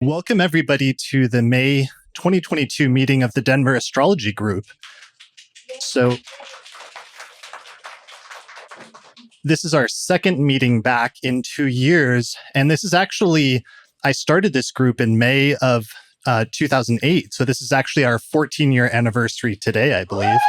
Welcome, everybody, to the May 2022 meeting of the Denver Astrology Group. So, this is our second meeting back in 2 years. And this is actually, I started this group in May of 2008. So, this is actually our 14-year anniversary today, I believe.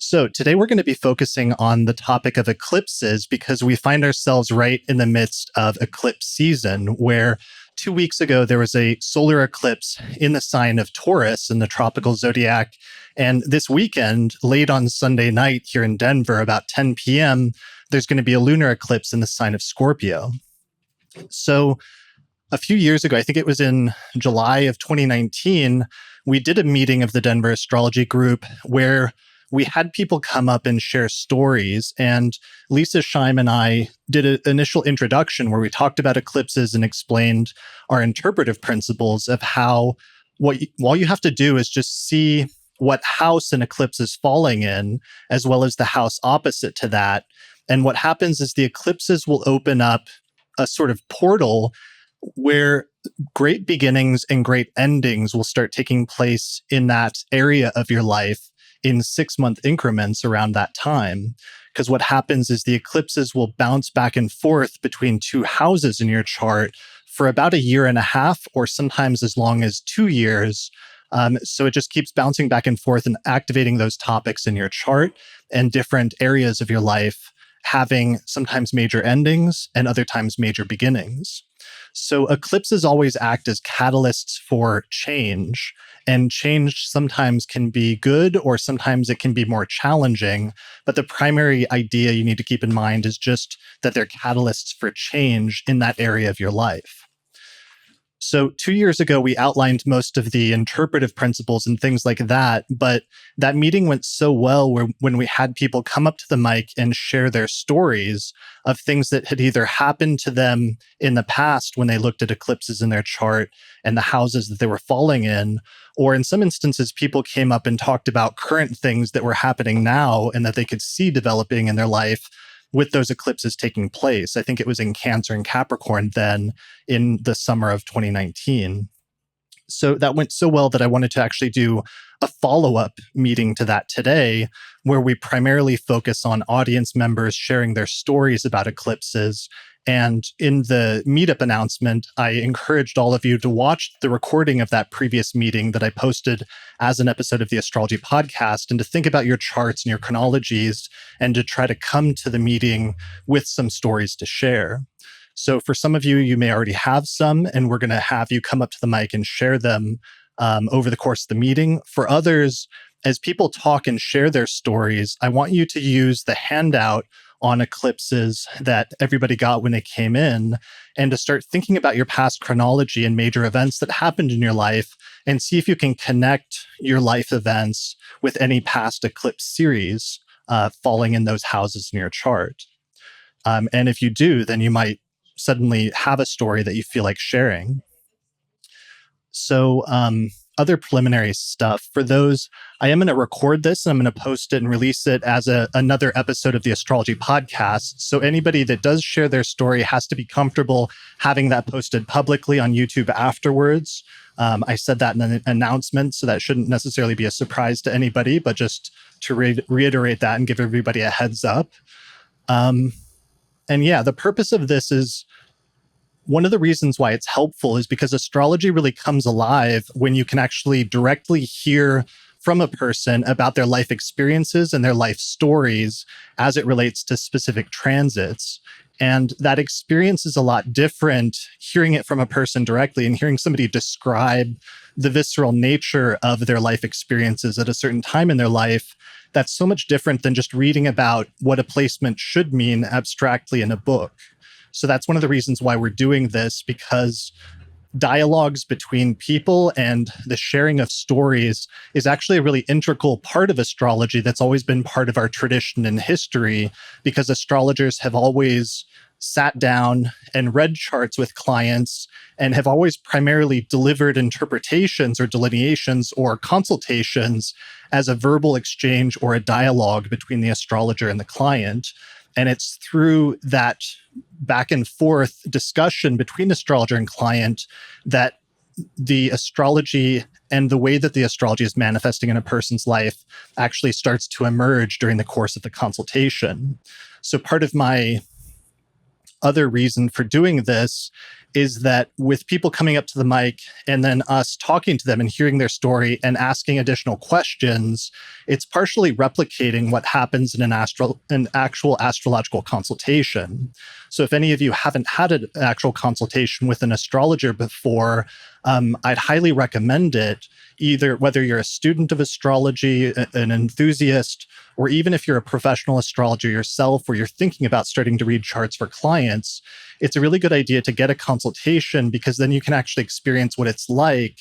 So today we're going to be focusing on the topic of eclipses because we find ourselves right in the midst of eclipse season, where 2 weeks ago there was a solar eclipse in the sign of Taurus in the tropical zodiac. And this weekend, late on Sunday night here in Denver, about 10 p.m., there's going to be a lunar eclipse in the sign of Scorpio. So a few years ago, I think it was in July of 2019, we did a meeting of the Denver Astrology Group where we had people come up and share stories. And Lisa Scheim and I did an initial introduction where we talked about eclipses and explained our interpretive principles of how all you have to do is just see what house an eclipse is falling in, as well as the house opposite to that. And what happens is the eclipses will open up a sort of portal where great beginnings and great endings will start taking place in that area of your life in 6-month increments around that time. Because what happens is the eclipses will bounce back and forth between two houses in your chart for about 1.5 years, or sometimes as long as 2 years. So it just keeps bouncing back and forth and activating those topics in your chart and different areas of your life having sometimes major endings and other times major beginnings. So eclipses always act as catalysts for change, and change sometimes can be good or sometimes it can be more challenging. But the primary idea you need to keep in mind is just that they're catalysts for change in that area of your life. So 2 years ago, we outlined most of the interpretive principles and things like that, but that meeting went so well when we had people come up to the mic and share their stories of things that had either happened to them in the past when they looked at eclipses in their chart and the houses that they were falling in, or in some instances, people came up and talked about current things that were happening now and that they could see developing in their life with those eclipses taking place. I think it was in Cancer and Capricorn then in the summer of 2019. So that went so well that I wanted to actually do a follow-up meeting to that today, where we primarily focus on audience members sharing their stories about eclipses. And in the meetup announcement, I encouraged all of you to watch the recording of that previous meeting that I posted as an episode of the Astrology Podcast, and to think about your charts and your chronologies, and to try to come to the meeting with some stories to share. So for some of you, you may already have some, and we're going to have you come up to the mic and share them over the course of the meeting. For others, as people talk and share their stories, I want you to use the handout on eclipses that everybody got when they came in, and to start thinking about your past chronology and major events that happened in your life, and see if you can connect your life events with any past eclipse series falling in those houses in your chart. And if you do, then you might suddenly have a story that you feel like sharing. So other preliminary stuff. For those, I am going to record this and I'm going to post it and release it as another episode of the Astrology Podcast. So anybody that does share their story has to be comfortable having that posted publicly on YouTube afterwards. I said that in an announcement, so that shouldn't necessarily be a surprise to anybody, but just to reiterate that and give everybody a heads up. And yeah, the purpose of this is, one of the reasons why it's helpful is because astrology really comes alive when you can actually directly hear from a person about their life experiences and their life stories as it relates to specific transits. And that experience is a lot different hearing it from a person directly and hearing somebody describe the visceral nature of their life experiences at a certain time in their life. That's so much different than just reading about what a placement should mean abstractly in a book. So that's one of the reasons why we're doing this, because dialogues between people and the sharing of stories is actually a really integral part of astrology that's always been part of our tradition and history, because astrologers have always sat down and read charts with clients and have always primarily delivered interpretations or delineations or consultations as a verbal exchange or a dialogue between the astrologer and the client. And it's through that back and forth discussion between astrologer and client that the astrology and the way that the astrology is manifesting in a person's life actually starts to emerge during the course of the consultation. So part of my other reason for doing this is that with people coming up to the mic and then us talking to them and hearing their story and asking additional questions, it's partially replicating what happens in an actual astrological consultation. So if any of you haven't had an actual consultation with an astrologer before, I'd highly recommend it, either whether you're a student of astrology, an enthusiast, or even if you're a professional astrologer yourself, or you're thinking about starting to read charts for clients. It's a really good idea to get a consultation because then you can actually experience what it's like.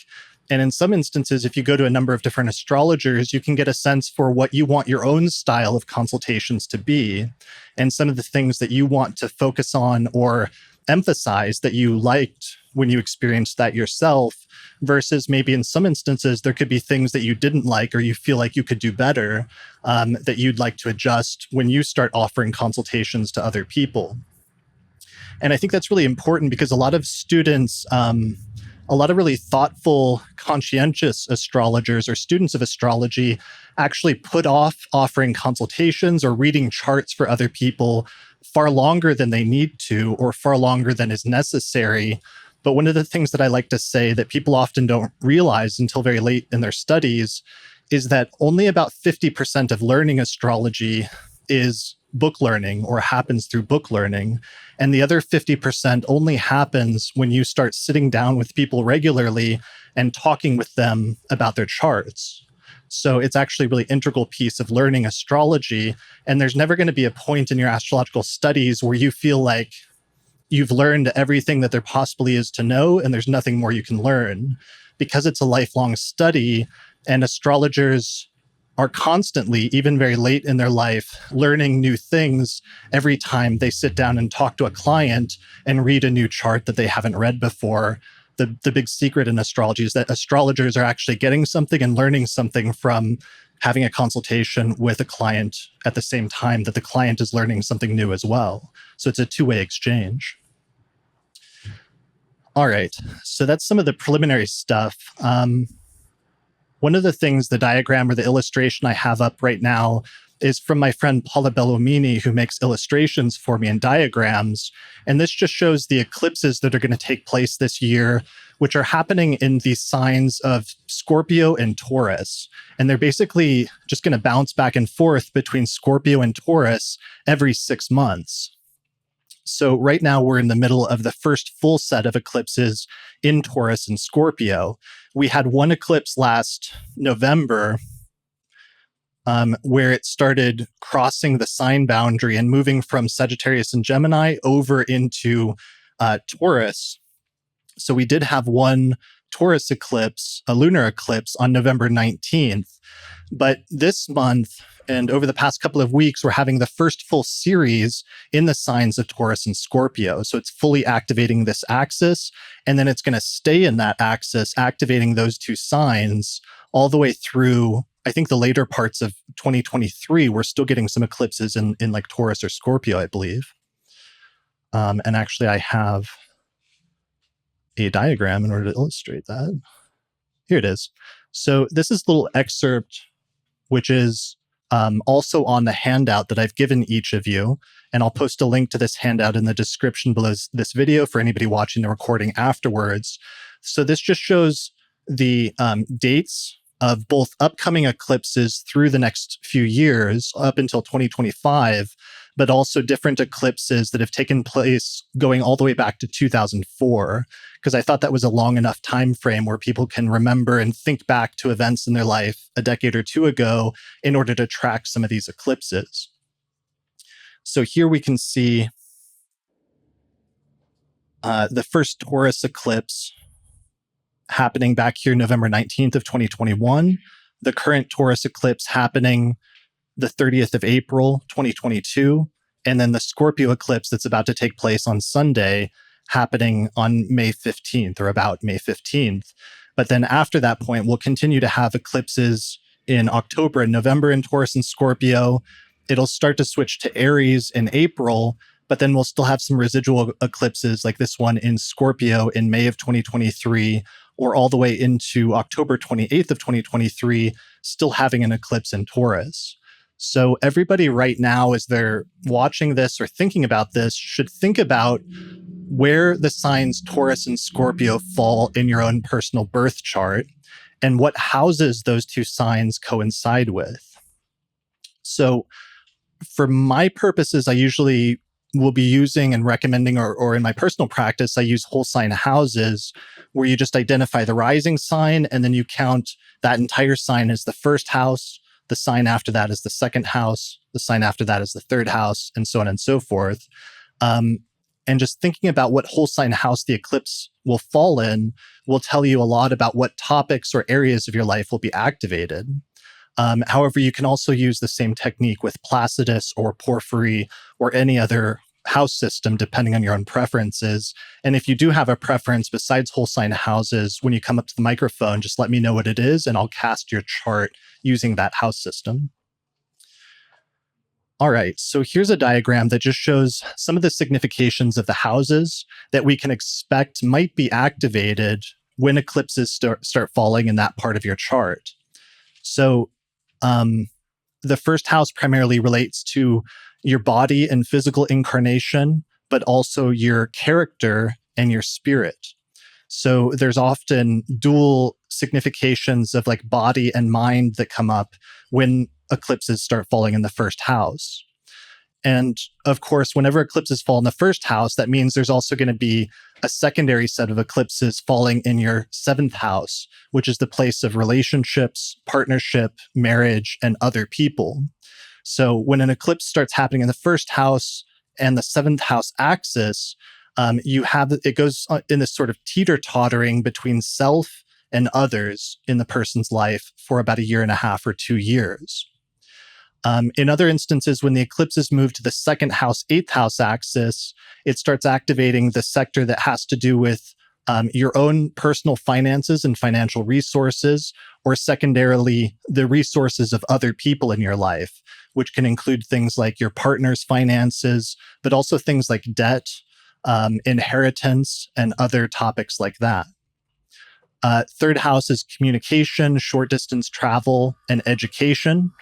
And in some instances, if you go to a number of different astrologers, you can get a sense for what you want your own style of consultations to be and some of the things that you want to focus on or emphasize that you liked when you experienced that yourself, versus maybe in some instances, there could be things that you didn't like or you feel like you could do better that you'd like to adjust when you start offering consultations to other people. And I think that's really important because a lot of students, a lot of really thoughtful, conscientious astrologers or students of astrology actually put off offering consultations or reading charts for other people far longer than they need to or far longer than is necessary. But one of the things that I like to say that people often don't realize until very late in their studies is that only about 50% of learning astrology is book learning or happens through book learning. And the other 50% only happens when you start sitting down with people regularly and talking with them about their charts. So it's actually a really integral piece of learning astrology. And there's never going to be a point in your astrological studies where you feel like you've learned everything that there possibly is to know and there's nothing more you can learn, because it's a lifelong study and astrologers are constantly, even very late in their life, learning new things every time they sit down and talk to a client and read a new chart that they haven't read before. The big secret in astrology is that astrologers are actually getting something and learning something from having a consultation with a client at the same time that the client is learning something new as well. So it's a two-way exchange. All right, so that's some of the preliminary stuff. One of the things, the diagram or the illustration I have up right now is from my friend Paula Bellomini, who makes illustrations for me and diagrams. And this just shows the eclipses that are going to take place this year, which are happening in the signs of Scorpio and Taurus. And they're basically just going to bounce back and forth between Scorpio and Taurus every 6 months. So right now we're in the middle of the first full set of eclipses in Taurus and Scorpio. We had one eclipse last November where it started crossing the sign boundary and moving from Sagittarius and Gemini over into Taurus. So we did have one Taurus eclipse, a lunar eclipse on November 19th. But this month and over the past couple of weeks, we're having the first full series in the signs of Taurus and Scorpio. So it's fully activating this axis, and then it's going to stay in that axis, activating those two signs all the way through, I think, the later parts of 2023. We're still getting some eclipses in like Taurus or Scorpio, I believe. And actually, I have a diagram in order to illustrate that. Here it is. So this is a little excerpt, which is also on the handout that I've given each of you. And I'll post a link to this handout in the description below this video for anybody watching the recording afterwards. So this just shows the dates of both upcoming eclipses through the next few years up until 2025, but also different eclipses that have taken place going all the way back to 2004, because I thought that was a long enough time frame where people can remember and think back to events in their life a decade or two ago in order to track some of these eclipses. So here we can see the first Taurus eclipse happening back here November 19th of 2021, the current Taurus eclipse happening the 30th of April, 2022, and then the Scorpio eclipse that's about to take place on Sunday happening on May 15th or about May 15th. But then after that point, we'll continue to have eclipses in October and November in Taurus and Scorpio. It'll start to switch to Aries in April, but then we'll still have some residual eclipses like this one in Scorpio in May of 2023, or all the way into October 28th of 2023, still having an eclipse in Taurus. So everybody right now, as they're watching this or thinking about this, should think about where the signs Taurus and Scorpio fall in your own personal birth chart and what houses those two signs coincide with. So for my purposes, I usually will be using and recommending, or in my personal practice, I use whole sign houses where you just identify the rising sign and then you count that entire sign as the first house, the sign after that is the second house, the sign after that is the third house, and so on and so forth. And just thinking about what whole sign house the eclipse will fall in will tell you a lot about what topics or areas of your life will be activated. However, you can also use the same technique with Placidus or Porphyry or any other house system, depending on your own preferences. And if you do have a preference besides whole sign houses, when you come up to the microphone, just let me know what it is, and I'll cast your chart using that house system. All right, so here's a diagram that just shows some of the significations of the houses that we can expect might be activated when eclipses start falling in that part of your chart. So the first house primarily relates to your body and physical incarnation, but also your character and your spirit. So there's often dual significations of like body and mind that come up when eclipses start falling in the first house. And of course, whenever eclipses fall in the first house, that means there's also going to be a secondary set of eclipses falling in your seventh house, which is the place of relationships, partnership, marriage, and other people. So when an eclipse starts happening in the first house and the seventh house axis, it goes in this sort of teeter-tottering between self and others in the person's life for about 1.5 years or 2 years. In other instances, when the eclipses move to the second house, eighth house axis, it starts activating the sector that has to do with your own personal finances and financial resources, or secondarily, the resources of other people in your life, which can include things like your partner's finances, but also things like debt, inheritance, and other topics like that. Third house is communication, short distance travel, and education.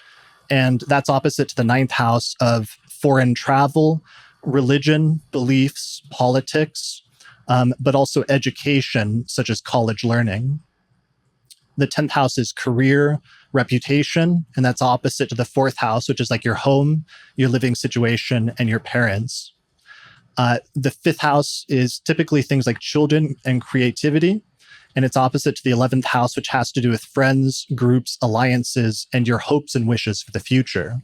And that's opposite to the ninth house of foreign travel, religion, beliefs, politics, but also education, such as college learning. The 10th house is career, reputation, and that's opposite to the fourth house, which is like your home, your living situation, and your parents. The fifth house is typically things like children and creativity. And it's opposite to the 11th house, which has to do with friends, groups, alliances, and your hopes and wishes for the future.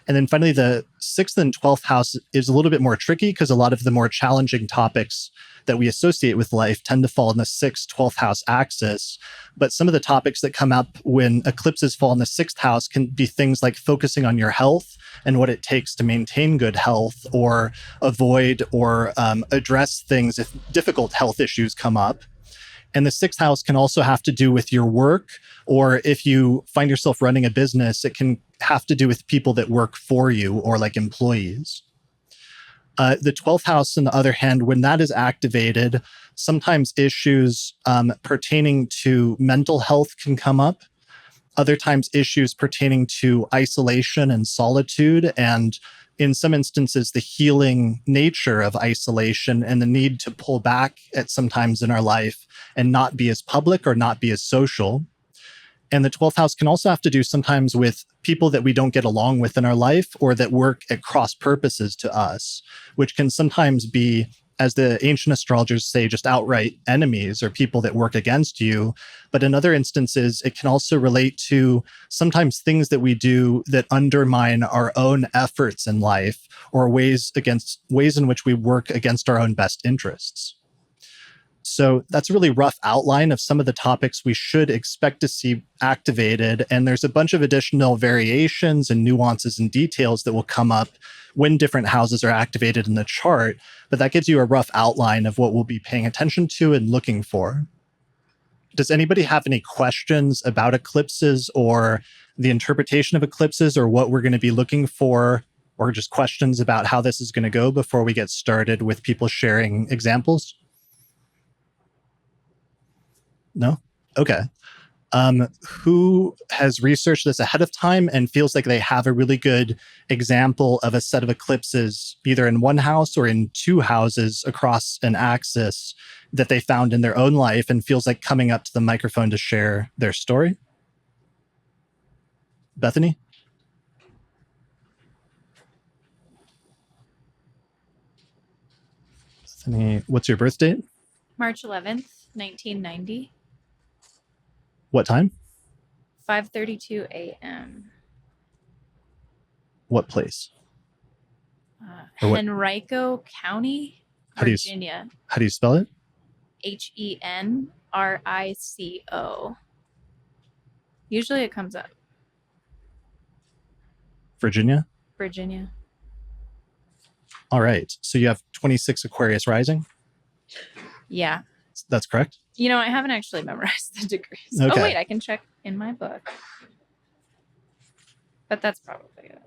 And then finally, the 6th and 12th house is a little bit more tricky because a lot of the more challenging topics that we associate with life tend to fall in the 6th, 12th house axis. But some of the topics that come up when eclipses fall in the 6th house can be things like focusing on your health and what it takes to maintain good health, or avoid or address things if difficult health issues come up. And the 6th house can also have to do with your work, or if you find yourself running a business, it can have to do with people that work for you or like employees. The 12th house, on the other hand, when that is activated, sometimes issues pertaining to mental health can come up. Other times, issues pertaining to isolation and solitude, and in some instances, the healing nature of isolation and the need to pull back at some times in our life and not be as public or not be as social. And the 12th house can also have to do sometimes with people that we don't get along with in our life, or that work at cross purposes to us, which can sometimes be, as the ancient astrologers say, just outright enemies or people that work against you. But in other instances, it can also relate to sometimes things that we do that undermine our own efforts in life, or ways in which we work against our own best interests. So that's a really rough outline of some of the topics we should expect to see activated. And there's a bunch of additional variations and nuances and details that will come up when different houses are activated in the chart. But that gives you a rough outline of what we'll be paying attention to and looking for. Does anybody have any questions about eclipses or the interpretation of eclipses, or what we're going to be looking for or just questions about how this is going to go before we get started with people sharing examples? No? Okay. Who has researched this ahead of time and feels like they have a really good example of a set of eclipses, either in one house or in two houses across an axis, that they found in their own life and feels like coming up to the microphone to share their story? Bethany? Bethany, what's your birth date? March 11th, 1990. What time? 5:32 a.m. What place? Or what- Henrico County, How do you- Virginia. How do you spell it? HENRICO. Usually it comes up. Virginia? Virginia. All right. So you have 26 Aquarius rising? Yeah. That's correct? You know, I haven't actually memorized the degrees. Okay. Oh, wait, I can check in my book. But that's probably it.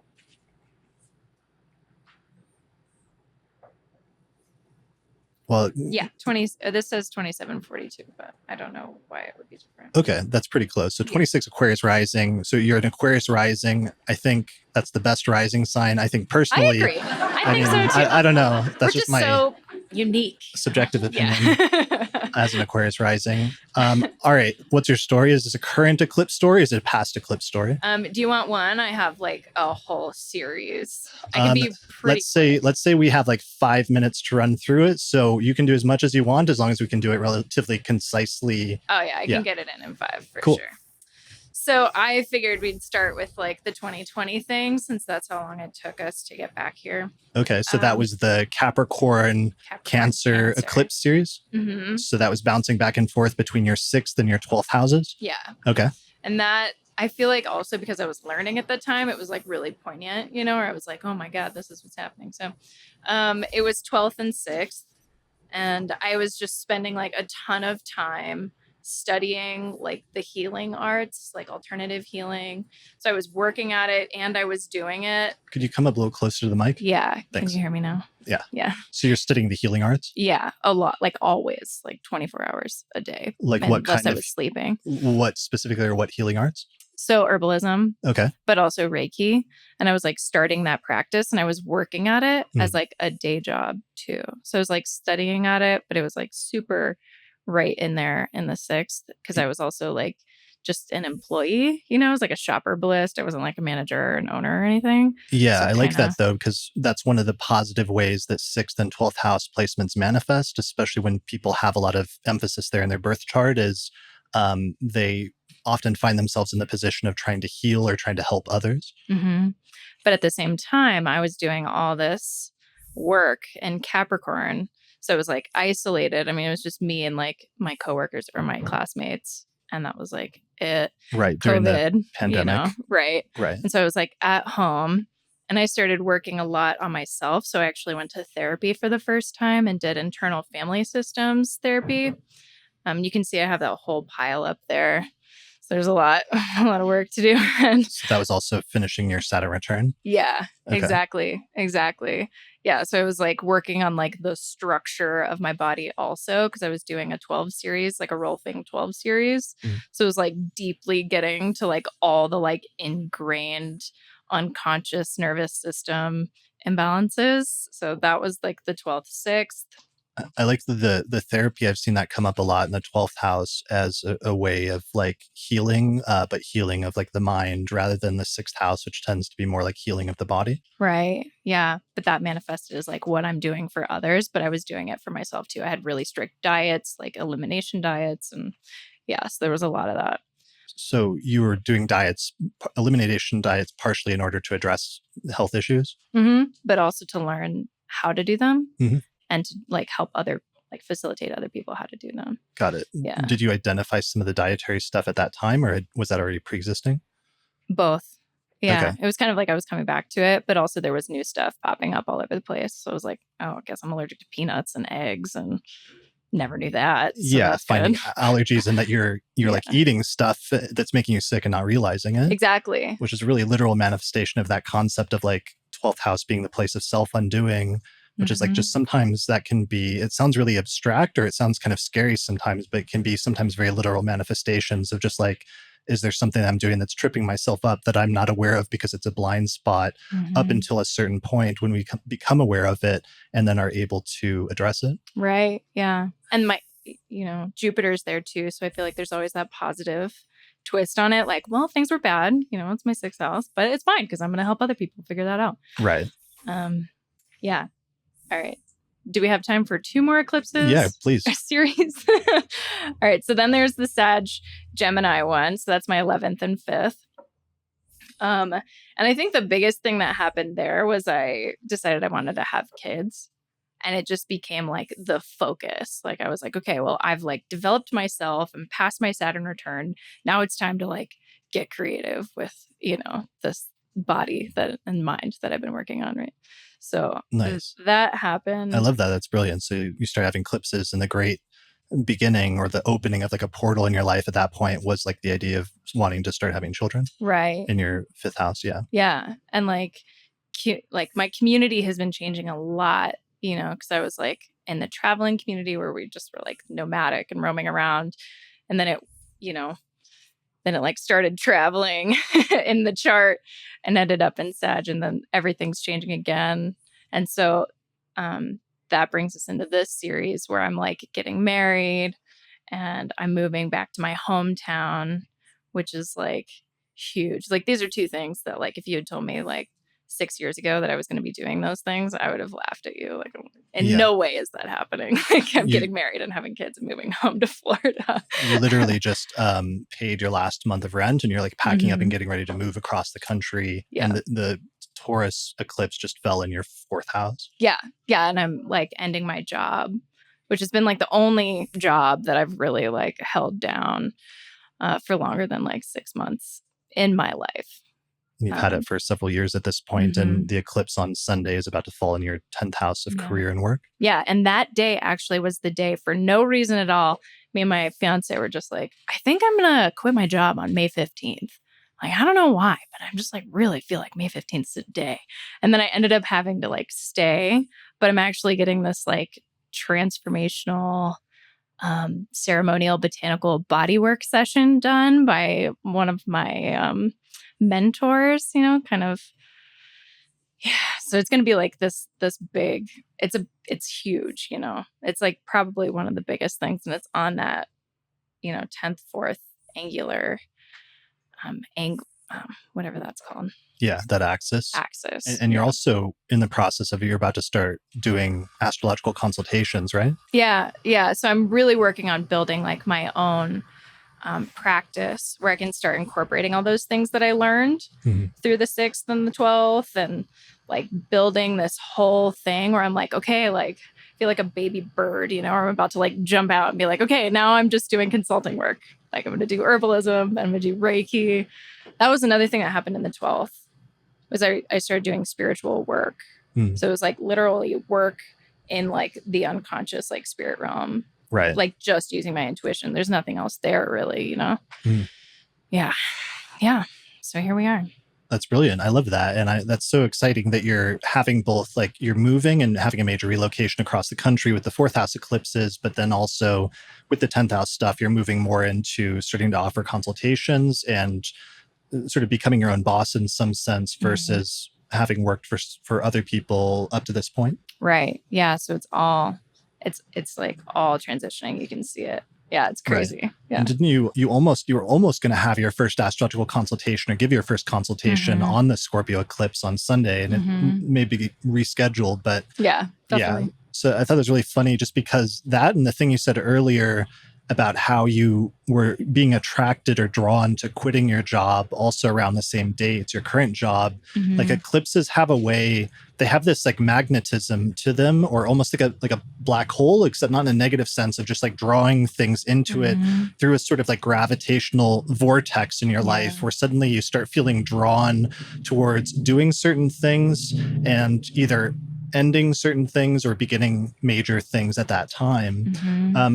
Well, Yeah, this says 2742, but I don't know why it would be different. okay, that's pretty close. So 26 Aquarius rising. So you're an Aquarius rising. I think that's the best rising sign. I think personally. I agree. I think so too. I don't know. That's We're just my so unique. subjective opinion Yeah. as an Aquarius rising. All right. What's your story? Is this a current eclipse story? Is it a past eclipse story? Do you want one? I have like a whole series. I can be pretty. Let's say we have like 5 minutes to run through it. So you can do as much as you want, as long as we can do it relatively concisely. Oh yeah, I can get it in 5 for Cool. sure. So I figured we'd start with like the 2020 thing, since that's how long it took us to get back here. Okay. So that was the Capricorn Cancer eclipse series. Mm-hmm. So that was bouncing back and forth between your 6th and your 12th houses. Yeah. Okay. And that, I feel like also because I was learning at the time, it was like really poignant, you know, where I was like, oh my God, this is what's happening. So it was 12th and 6th. And I was just spending like a ton of time studying like the healing arts, like alternative healing. So I was working at it and I was doing it. Could you come up a little closer to the mic? Yeah. Thanks. Can you hear me now? Yeah. Yeah. So you're studying the healing arts? Yeah. A lot. Like always, like 24 hours a day. Like what kind I of? was sleeping. What specifically, or what healing arts? So herbalism. Okay. But also Reiki. And I was like starting that practice and I was working at it as like a day job too. So I was like studying at it, but it was like super right in there in the 6th, because I was also like just an employee, you know, I was like a shop herbalist. I wasn't like a manager or an owner or anything. Yeah, So I like that though, because that's one of the positive ways that 6th and 12th house placements manifest, especially when people have a lot of emphasis there in their birth chart, is they often find themselves in the position of trying to heal or trying to help others. Mm-hmm. But at the same time, I was doing all this work in Capricorn. So it was like isolated. I mean, it was just me and like my coworkers or my classmates. And that was like it. Right. During COVID, the pandemic. You know? Right. Right. And so I was like at home and I started working a lot on myself. So I actually went to therapy for the first time and did internal family systems therapy. You can see I have that whole pile up there. So there's a lot of work to do. So that was also finishing your Saturn return? Yeah, Okay. exactly. Yeah, so I was like working on like the structure of my body also, because I was doing a 12 series, like a Rolfing 12 series. So it was like deeply getting to like all the like ingrained unconscious nervous system imbalances. So that was like the 12th, 6th. I like the therapy. I've seen that come up a lot in the 12th house as a way of like healing, but healing of like the mind rather than the 6th house, which tends to be more like healing of the body. Right. Yeah. But that manifested as like what I'm doing for others, but I was doing it for myself too. I had really strict diets, like elimination diets. And yeah, so there was a lot of that. So you were doing elimination diets, partially in order to address health issues? Mm-hmm. But also to learn how to do them. Mm-hmm. And to like help facilitate other people how to do them. Got it. Yeah. Did you identify some of the dietary stuff at that time, or was that already pre-existing? Both. Yeah. Okay. It was kind of like I was coming back to it, but also there was new stuff popping up all over the place. So I was like, oh, I guess I'm allergic to peanuts and eggs, and never knew that. So yeah, finding good. allergies and that you're like eating stuff that's making you sick and not realizing it. Exactly. Which is really literal manifestation of that concept of like 12th house being the place of self-undoing, which is like Mhm. just sometimes that can be, it sounds really abstract or it sounds kind of scary sometimes, but it can be sometimes very literal manifestations of just like, is there something I'm doing that's tripping myself up that I'm not aware of because it's a blind spot up Mhm. until a certain point when we become aware of it and then are able to address it? Right. Yeah. And my, Jupiter's there too. So I feel like there's always that positive twist on it. Like, well, things were bad. It's my sixth house, but it's fine because I'm going to help other people figure that out. Right. Yeah. All right. Do we have time for 2 more eclipses? Yeah, please. Series. All right. So then there's the Sag Gemini one. So that's my 11th and 5th. And I think the biggest thing that happened there was I decided I wanted to have kids. And it just became like the focus. Like I was like, okay, well, I've like developed myself and passed my Saturn return. Now it's time to like get creative with, this body that and mind that I've been working on, right? So Nice. that happened. I love that. That's brilliant. So you start having eclipses, and the great beginning or the opening of like a portal in your life at that point was like the idea of wanting to start having children. Right. In your 5th house. Yeah. Yeah. And like my community has been changing a lot, because I was like in the traveling community where we just were like nomadic and roaming around. And then it like started traveling in the chart and ended up in Sag, and then everything's changing again. And so that brings us into this series where I'm like getting married and I'm moving back to my hometown, which is like huge. Like these are 2 things that like if you had told me like 6 years ago that I was going to be doing those things, I would have laughed at you. Like, in no way is that happening. Like, I'm getting married and having kids and moving home to Florida. You literally just paid your last month of rent and you're like packing up and getting ready to move across the country. Yeah. And the Taurus eclipse just fell in your 4th house. Yeah. Yeah. And I'm like ending my job, which has been like the only job that I've really like held down for longer than like 6 months in my life. And you've had it for several years at this point, and the eclipse on Sunday is about to fall in your 10th house of career and work. Yeah. And that day actually was the day, for no reason at all, me and my fiance were just like, I think I'm going to quit my job on May 15th. Like, I don't know why, but I'm just like really feel like May 15th is the day. And then I ended up having to like stay, but I'm actually getting this like transformational ceremonial botanical bodywork session done by one of my mentors, kind of. Yeah. So it's going to be like this big, it's huge, it's like probably one of the biggest things. And it's on that, 10th, 4th angular, whatever that's called. Yeah. That axis. And you're also in the process of, you're about to start doing astrological consultations, right? Yeah. Yeah. So I'm really working on building like my own practice where I can start incorporating all those things that I learned through the 6th and the 12th, and like building this whole thing where I'm like, okay, like I feel like a baby bird, or I'm about to like jump out and be like, okay, now I'm just doing consulting work. Like I'm going to do herbalism, I'm going to do Reiki. That was another thing that happened in the 12th was I started doing spiritual work. So it was like literally work in like the unconscious, like spirit realm. Right. Like just using my intuition. There's nothing else there really, Yeah. Yeah. So here we are. That's brilliant. I love that. And that's so exciting that you're having both, like you're moving and having a major relocation across the country with the 4th house eclipses, but then also with the 10th house stuff, you're moving more into starting to offer consultations and sort of becoming your own boss in some sense versus having worked for other people up to this point. Right. Yeah. So it's like all transitioning. You can see it. Yeah, it's crazy. Right. Yeah. And didn't you were almost going to have your first astrological consultation or give your first consultation on the Scorpio eclipse on Sunday, and it may be rescheduled, but yeah, definitely. Yeah. So I thought it was really funny just because that, and the thing you said earlier about how you were being attracted or drawn to quitting your job also around the same date, your current job. Like eclipses have a way, they have this like magnetism to them, or almost like a black hole, except not in a negative sense of just like drawing things into it through a sort of like gravitational vortex in your life, where suddenly you start feeling drawn towards doing certain things and either ending certain things or beginning major things at that time.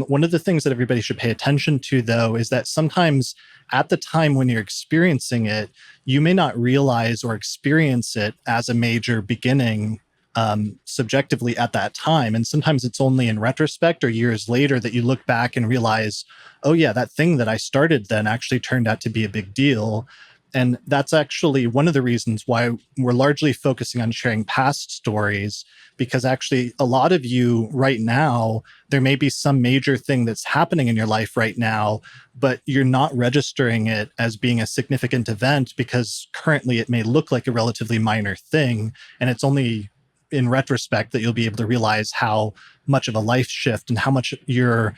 One of the things that everybody should pay attention to, though, is that sometimes at the time when you're experiencing it, you may not realize or experience it as a major beginning subjectively at that time. And sometimes it's only in retrospect or years later that you look back and realize, oh yeah, that thing that I started then actually turned out to be a big deal. And that's actually one of the reasons why we're largely focusing on sharing past stories, because actually a lot of you right now, there may be some major thing that's happening in your life right now, but you're not registering it as being a significant event because currently it may look like a relatively minor thing. And it's only in retrospect that you'll be able to realize how much of a life shift and how much your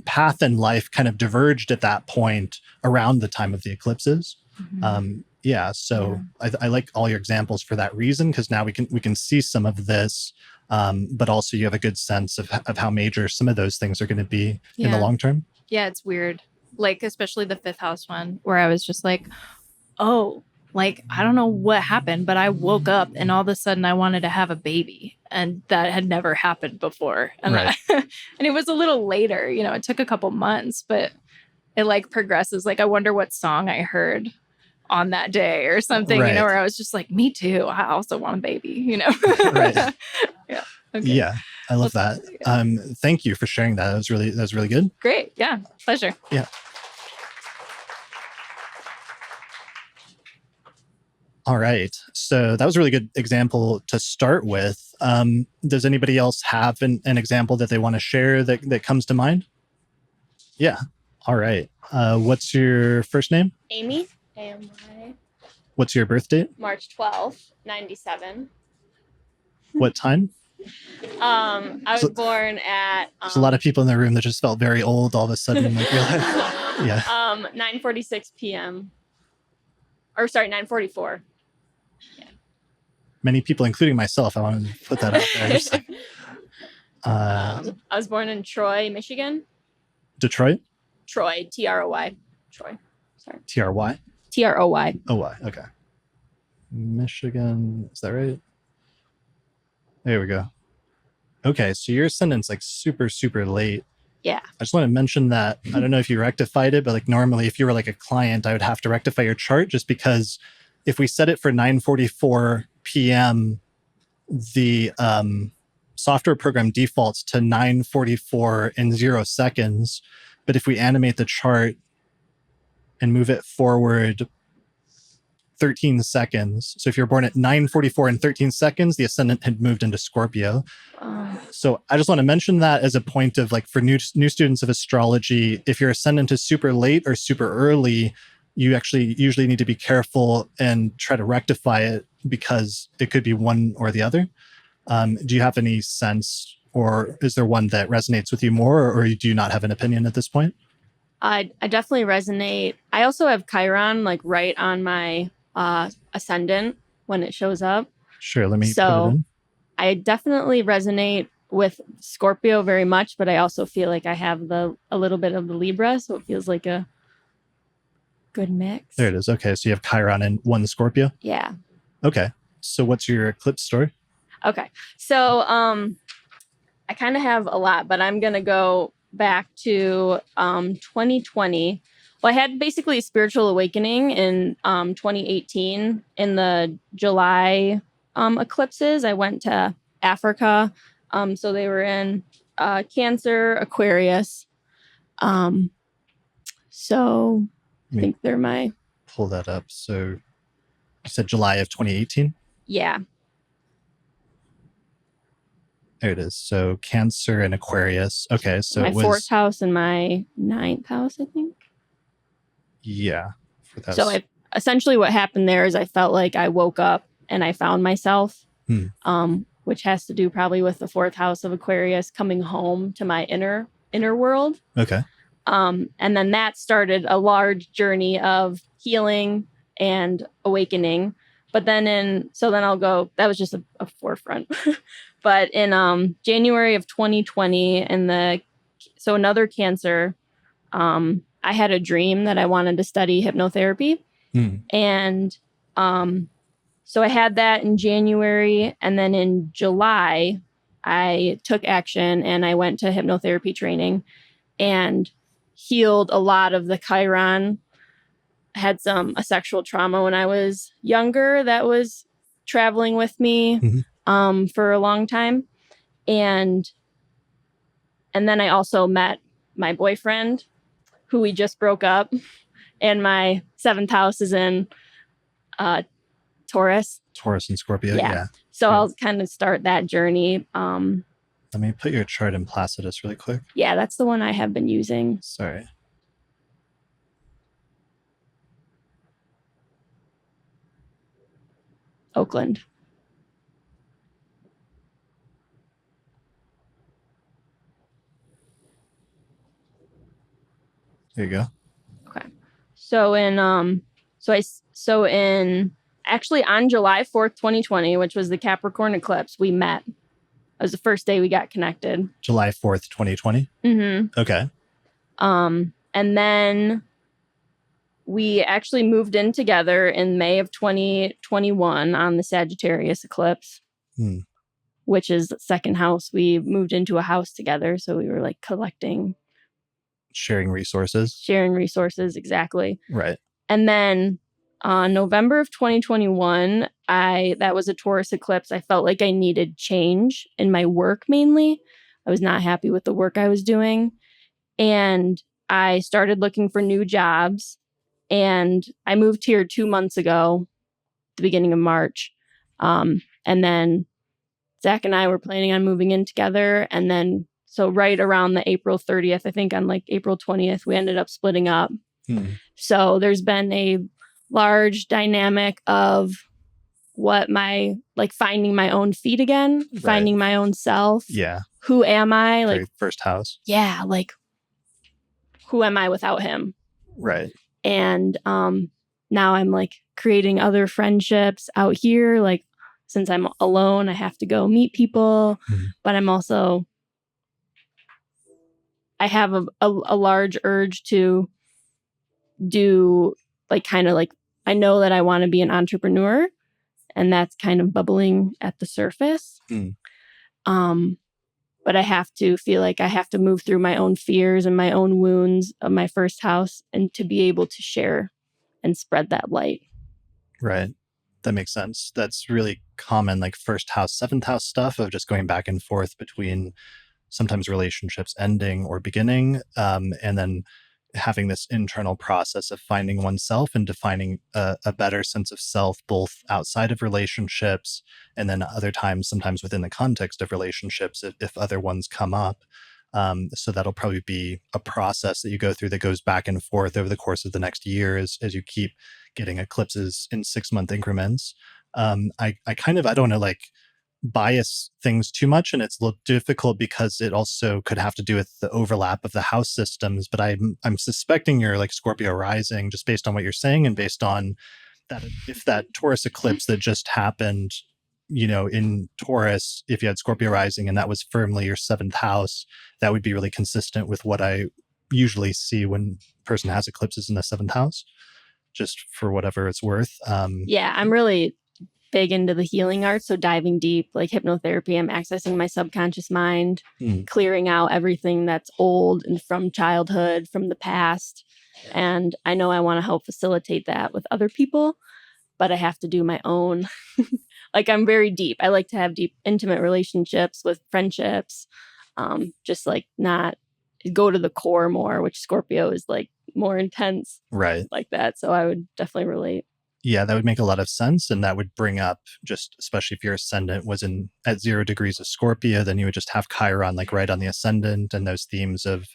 path in life kind of diverged at that point around the time of the eclipses. So I like all your examples for that reason, because now we can see some of this, but also you have a good sense of how major some of those things are going to be in the long term. Yeah, it's weird. Like, especially the fifth house one, where I was just like, oh, like, I don't know what happened, but I woke up and all of a sudden I wanted to have a baby, and that had never happened before. And Right. and it was a little later, it took a couple months, but it like progresses. Like, I wonder what song I heard on that day or something, Right. where I was just like, me too. I also want a baby, Right. Yeah. Okay. Yeah. I love that. Thank you for sharing that. That was really good. Great. Yeah. Pleasure. Yeah. All right. So that was a really good example to start with. Does anybody else have an example that they want to share that comes to mind? Yeah. All right. What's your first name? Amy. AMY. What's your birth date? March 12th, 97. What time? I was born at... there's a lot of people in the room that just felt very old all of a sudden. Like, yeah. 9:46 p.m. Or sorry, 9:44. Yeah. Many people, including myself, I want to put that out there. Just like, I was born in Troy, Michigan. Detroit? Troy, Troy. Troy. Sorry. TRY? TROY. Oh, why? Okay. Michigan. Is that right? There we go. Okay. So your ascendant's like super, super late. Yeah. I just want to mention that. I don't know if you rectified it, but like normally if you were like a client, I would have to rectify your chart, just because if we set it for 9:44 p.m., the software program defaults to 9:44 and 0 seconds. But if we animate the chart and move it forward 13 seconds. So if you're born at 9:44 and 13 seconds, the ascendant had moved into Scorpio. So I just want to mention that as a point of like for new students of astrology, if your ascendant is super late or super early, you actually usually need to be careful and try to rectify it, because it could be one or the other. Do you have any sense, or is there one that resonates with you more, or do you not have an opinion at this point? I definitely resonate. I also have Chiron like right on my ascendant when it shows up. Sure, let me put it in. I definitely resonate with Scorpio very much, but I also feel like I have a little bit of the Libra, so it feels like a good mix. There it is. Okay, so you have Chiron and one Scorpio? Yeah. Okay, so what's your eclipse story? Okay, so I kind of have a lot, but I'm going to go back to 2020. Well, I had basically a spiritual awakening in 2018 in the July eclipses. I went to Africa. So they were in Cancer, Aquarius. So I think they're my... Pull that up. So you said July of 2018? Yeah. There it is. So Cancer and Aquarius. Okay, so my it was... fourth house and my ninth house, I think. Yeah. So essentially what happened there is I felt like I woke up and I found myself, which has to do probably with the fourth house of Aquarius, coming home to my inner world. Okay. And then that started a large journey of healing and awakening. But then that was just a forefront. But in January of 2020, so another Cancer, I had a dream that I wanted to study hypnotherapy. And so I had that in January. And then in July, I took action and I went to hypnotherapy training and healed a lot of the Chiron had a sexual trauma when I was younger that was traveling with me for a long time. And then I also met my boyfriend, who we just broke up, and my 7th house is in Taurus. Taurus and Scorpio, yeah. So I'll kind of start that journey. Let me put your chart in Placidus really quick. Yeah, that's the one I have been using. Sorry. Oakland. There you go. Okay. So actually on July 4th, 2020, which was the Capricorn eclipse, we met. It was the first day we got connected. July 4th, 2020? Mm-hmm. Okay. And then we actually moved in together in May of 2021 on the Sagittarius eclipse, which is the 2nd house. We moved into a house together. So we were like collecting. Sharing resources, exactly. Right. And then November of 2021, that was a Taurus eclipse. I felt like I needed change in my work mainly. I was not happy with the work I was doing. And I started looking for new jobs. And I moved here 2 months ago, the beginning of March. And then Zach and I were planning on moving in together. And then, so right around the April 30th, I think on like April 20th, we ended up splitting up. So there's been a large dynamic of finding my own feet again, finding my own self. Yeah. Who am I? Very first house. Yeah. Like, who am I without him? Right. And now I'm like creating other friendships out here. Like, since I'm alone, I have to go meet people, but I'm also, I have a large urge to do I know that I want to be an entrepreneur, and that's kind of bubbling at the surface. But I have to feel like I have to move through my own fears and my own wounds of my first house, and to be able to share and spread that light. Right. That makes sense. That's really common, like first house, 7th house stuff of just going back and forth between sometimes relationships ending or beginning, and then having this internal process of finding oneself and defining a better sense of self, both outside of relationships and then other times, sometimes within the context of relationships, if other ones come up. So that'll probably be a process that you go through that goes back and forth over the course of the next year as you keep getting eclipses in 6-month increments. I don't want to like bias things too much, and it's a little difficult because it also could have to do with the overlap of the house systems, but I'm suspecting you're like Scorpio rising just based on what you're saying, and based on that, if that Taurus eclipse that just happened, in Taurus, if you had Scorpio rising and that was firmly your 7th house, that would be really consistent with what I usually see when a person has eclipses in the 7th house, just for whatever it's worth. Yeah, I'm really big into the healing arts. So diving deep, like hypnotherapy, I'm accessing my subconscious mind, clearing out everything that's old and from childhood, from the past. And I know I want to help facilitate that with other people, but I have to do my own. Like, I'm very deep. I like to have deep, intimate relationships with friendships. Just like not go to the core more, which Scorpio is like more intense. Right. Like that. So I would definitely relate. Yeah, that would make a lot of sense. And that would bring up, just especially if your ascendant was at 0 degrees of Scorpio, then you would just have Chiron like right on the ascendant, and those themes of,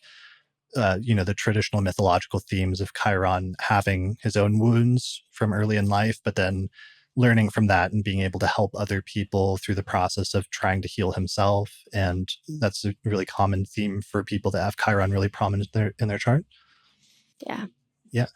the traditional mythological themes of Chiron having his own wounds from early in life, but then learning from that and being able to help other people through the process of trying to heal himself. And that's a really common theme for people that have Chiron really prominent in their chart. Yeah. Yeah.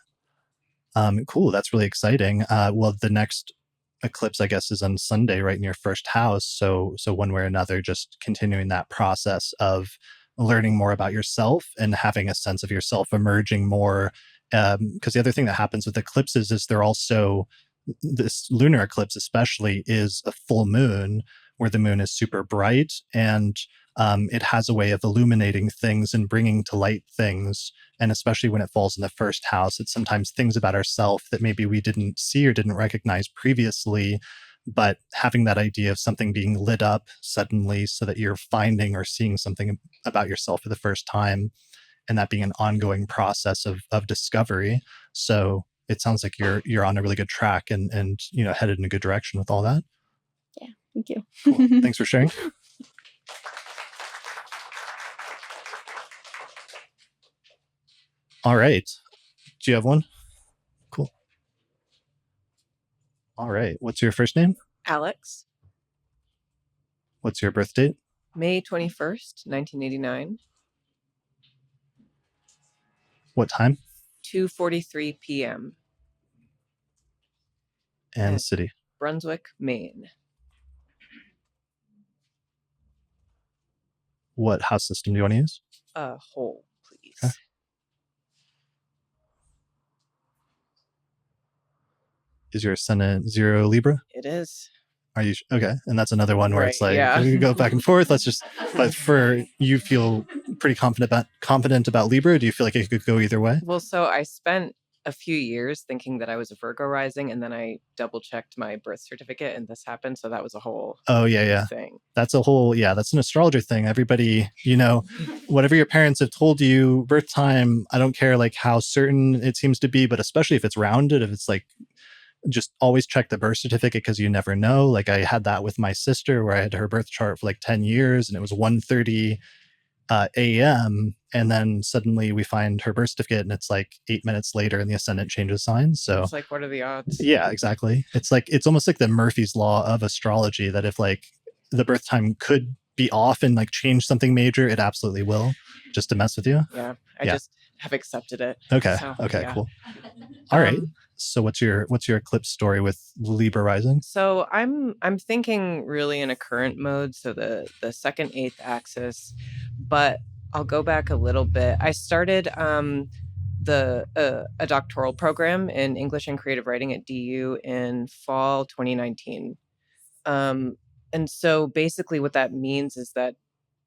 Cool. That's really exciting. Well, the next eclipse, I guess, is on Sunday, right in your first house. So one way or another, just continuing that process of learning more about yourself and having a sense of yourself emerging more. Because the other thing that happens with eclipses is they're also, this lunar eclipse especially, is a full moon where the moon is super bright. And it has a way of illuminating things and bringing to light things. And especially when it falls in the first house, it's sometimes things about ourselves that maybe we didn't see or didn't recognize previously. But having that idea of something being lit up suddenly so that you're finding or seeing something about yourself for the first time, and that being an ongoing process of discovery. So it sounds like you're on a really good track and headed in a good direction with all that. Yeah, thank you. Cool. Thanks for sharing. All right. Do you have one? Cool. All right. What's your first name? Alex. What's your birth date? May 21st, 1989. What time? 2:43 p.m. And Yeah. city? Brunswick, Maine. What house system do you want to use? Whole, please. Okay. Is your ascendant 0 Libra? It is. Are you okay? And that's another one where it's Right, like yeah. we go back and forth. But for you feel pretty confident about Libra. Or do you feel like it could go either way? Well, so I spent a few years thinking that I was a Virgo rising, and then I double checked my birth certificate, and this happened. So that was a whole thing. That's that's an astrologer thing. Everybody, whatever your parents have told you, birth time, I don't care like how certain it seems to be, but especially if it's rounded, if it's like, just always check the birth certificate because you never know. Like I had that with my sister where I had her birth chart for like 10 years and it was 1:30 a.m. And then suddenly we find her birth certificate and it's like 8 minutes later and the ascendant changes signs. So it's like, what are the odds? Yeah, exactly. It's almost like the Murphy's Law of astrology that if like the birth time could be off and like change something major, it absolutely will, just to mess with you. Yeah. I just have accepted it. Okay. So, okay, yeah. cool. All right. So what's your eclipse story with Libra rising? So I'm thinking really in a current mode, so the second eighth axis, but I'll go back a little bit. I started a doctoral program in English and creative writing at DU in fall 2019. And so basically what that means is that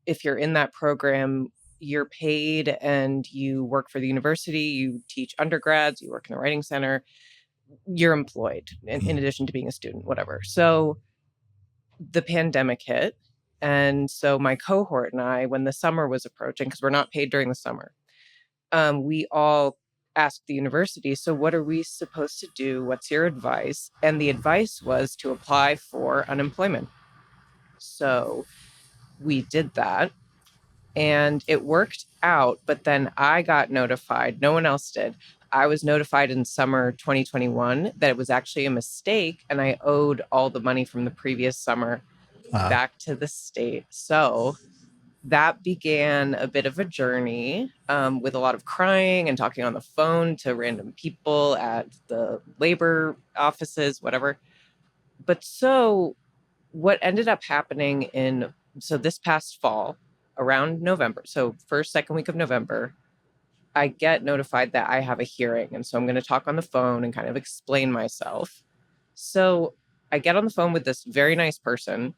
if you're in that program, you're paid and you work for the university, you teach undergrads, you work in the writing center, you're employed in addition to being a student, whatever. So the pandemic hit. And so my cohort and I, when the summer was approaching, because we're not paid during the summer, we all asked the university, so what are we supposed to do? What's your advice? And the advice was to apply for unemployment. So we did that. And it worked out, but then I got notified. No one else did. I was notified in summer 2021 that it was actually a mistake and I owed all the money from the previous summer back to the state. So that began a bit of a journey with a lot of crying and talking on the phone to random people at the labor offices, whatever. But so what ended up happening so this past fall, around November, so second week of November, I get notified that I have a hearing. And so I'm going to talk on the phone and kind of explain myself. So I get on the phone with this very nice person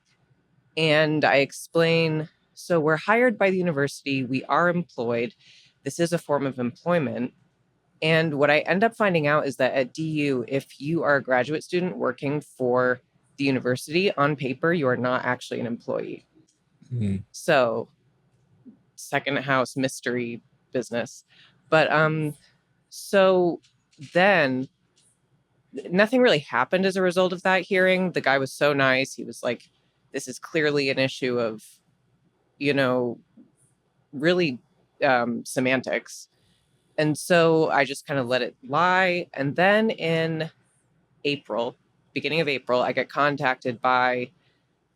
and I explain, so we're hired by the university. We are employed. This is a form of employment. And what I end up finding out is that at DU, if you are a graduate student working for the university, on paper, you are not actually an employee. So second house mystery business. But so then nothing really happened as a result of that hearing. The guy was so nice. He was like, this is clearly an issue of, really semantics. And so I just kind of let it lie. And then in beginning of April, I get contacted by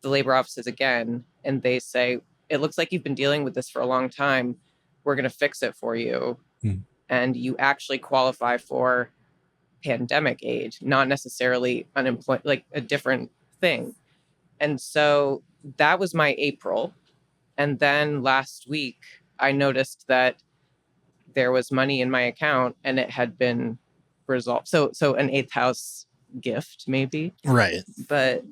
the labor offices again. And they say, it looks like you've been dealing with this for a long time. We're going to fix it for you. And you actually qualify for pandemic aid, not necessarily unemployment, like a different thing. And so that was my April. And then last week, I noticed that there was money in my account and it had been resolved. So an eighth house gift, maybe. Right. But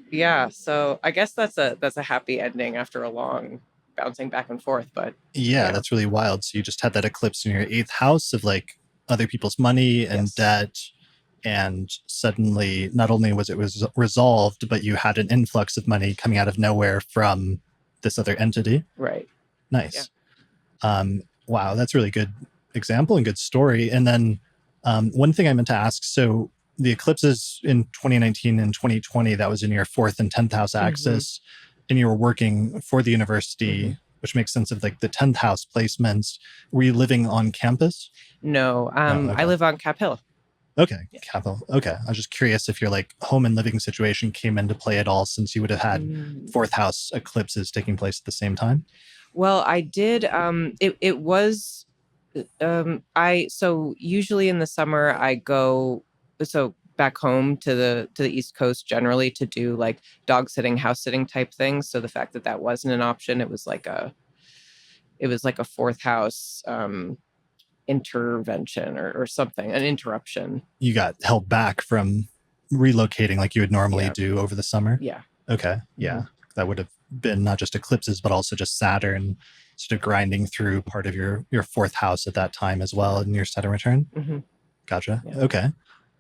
yeah, so I guess that's a happy ending after a long bouncing back and forth. But Yeah, that's really wild. So you just had that eclipse in your 8th house of like other people's money and debt. And suddenly, not only was it resolved, but you had an influx of money coming out of nowhere from this other entity. Right. Nice. Wow, that's a really good example and good story. And then one thing I meant to ask, so the eclipses in 2019 and 2020, that was in your 4th and 10th house axis, and you were working for the university, which makes sense of like the 10th house placements. Were you living on campus? No, okay. I live on Cap Hill. Okay, Capital. Okay, I was just curious if your like home and living situation came into play at all, since you would have had 4th house eclipses taking place at the same time. Well, I did. It was. So usually in the summer I go back home to the East Coast generally to do like dog sitting, house sitting type things. So the fact that that wasn't an option, it was like a 4th house intervention or something, an interruption. You got held back from relocating like you would normally do over the summer? Yeah. Okay. Yeah. That would have been not just eclipses, but also just Saturn sort of grinding through part of your 4th house at that time as well in your Saturn return. Gotcha. Yeah. Okay.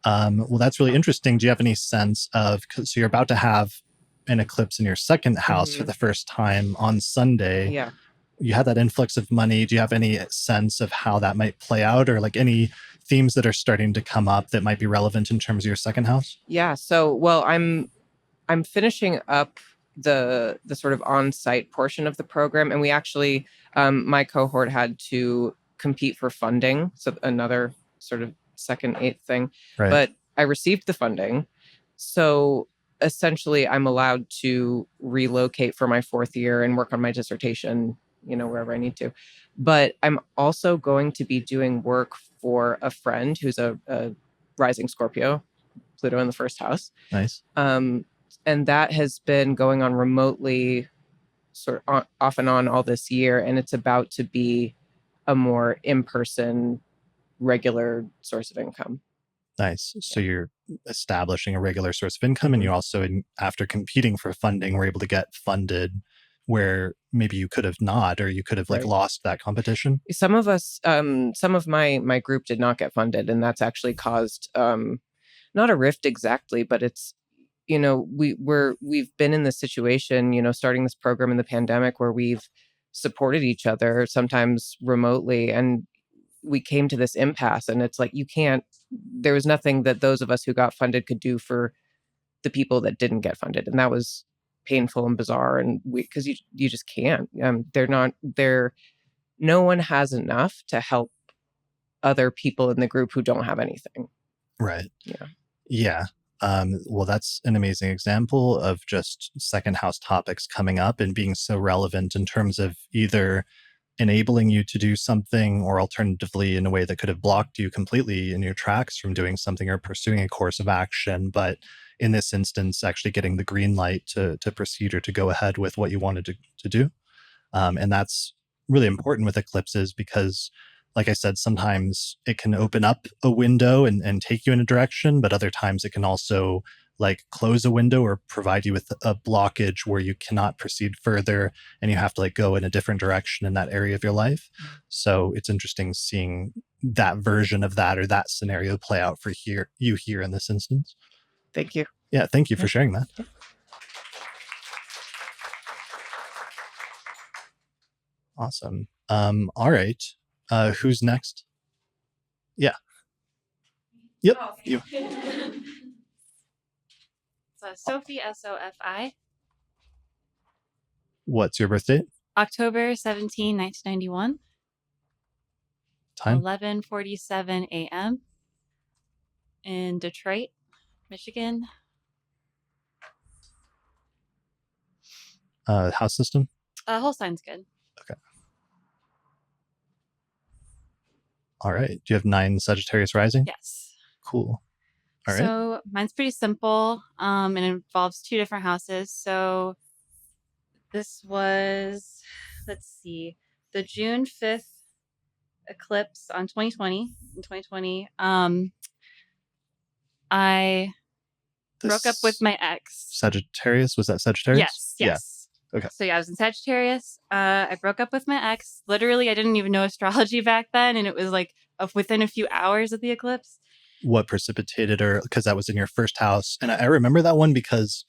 Well, that's really interesting. Do you have any sense of, so you're about to have an eclipse in your 2nd house for the first time on Sunday. Yeah. You had that influx of money. Do you have any sense of how that might play out, or like any themes that are starting to come up that might be relevant in terms of your 2nd house? Yeah. So, well, I'm finishing up the sort of on-site portion of the program, and we actually, my cohort had to compete for funding. So another sort of 2nd, 8th thing, but I received the funding. So essentially I'm allowed to relocate for my 4th year and work on my dissertation, wherever I need to. But I'm also going to be doing work for a friend who's a rising Scorpio, Pluto in the 1st house. Nice. And that has been going on remotely, sort of off and on all this year. And it's about to be a more in-person, regular source of income. Nice. So you're establishing a regular source of income, and you also, after competing for funding, were able to get funded where maybe you could have not, or you could have like lost that competition. Some of us, some of my group did not get funded, and that's actually caused not a rift exactly, but it's, we've been in this situation, starting this program in the pandemic where we've supported each other, sometimes remotely, and we came to this impasse, and it's like, there was nothing that those of us who got funded could do for the people that didn't get funded. And that was painful and bizarre. And because you just can't, no one has enough to help other people in the group who don't have anything. Right. Yeah. Well, that's an amazing example of just 2nd house topics coming up and being so relevant in terms of either enabling you to do something, or alternatively in a way that could have blocked you completely in your tracks from doing something or pursuing a course of action. But in this instance, actually getting the green light to proceed or to go ahead with what you wanted to do. And that's really important with eclipses because, like I said, sometimes it can open up a window and take you in a direction, but other times it can also like close a window or provide you with a blockage where you cannot proceed further and you have to like go in a different direction in that area of your life. So it's interesting seeing that version of that or that scenario play out for you here in this instance. Thank you. Yeah, thank you for sharing that. Awesome. All right. Who's next? Yeah. Yep. Oh, okay. You. So Sophie, Sofi. What's your birth date? October 17, 1991. Time? 11:47 a.m. in Detroit, Michigan. House system? Holstein's good. Okay. All right. Do you have 9 Sagittarius rising? Yes. Cool. All right. So mine's pretty simple. It involves 2 different houses. So this was, let's see, the June 5th eclipse on 2020. In 2020, I broke up with my ex. Sagittarius? Was that Sagittarius? Yes. Yeah. Okay. So yeah, I was in Sagittarius. I broke up with my ex. Literally, I didn't even know astrology back then, and it was like within a few hours of the eclipse. What precipitated, or because that was in your first house? And I remember that one because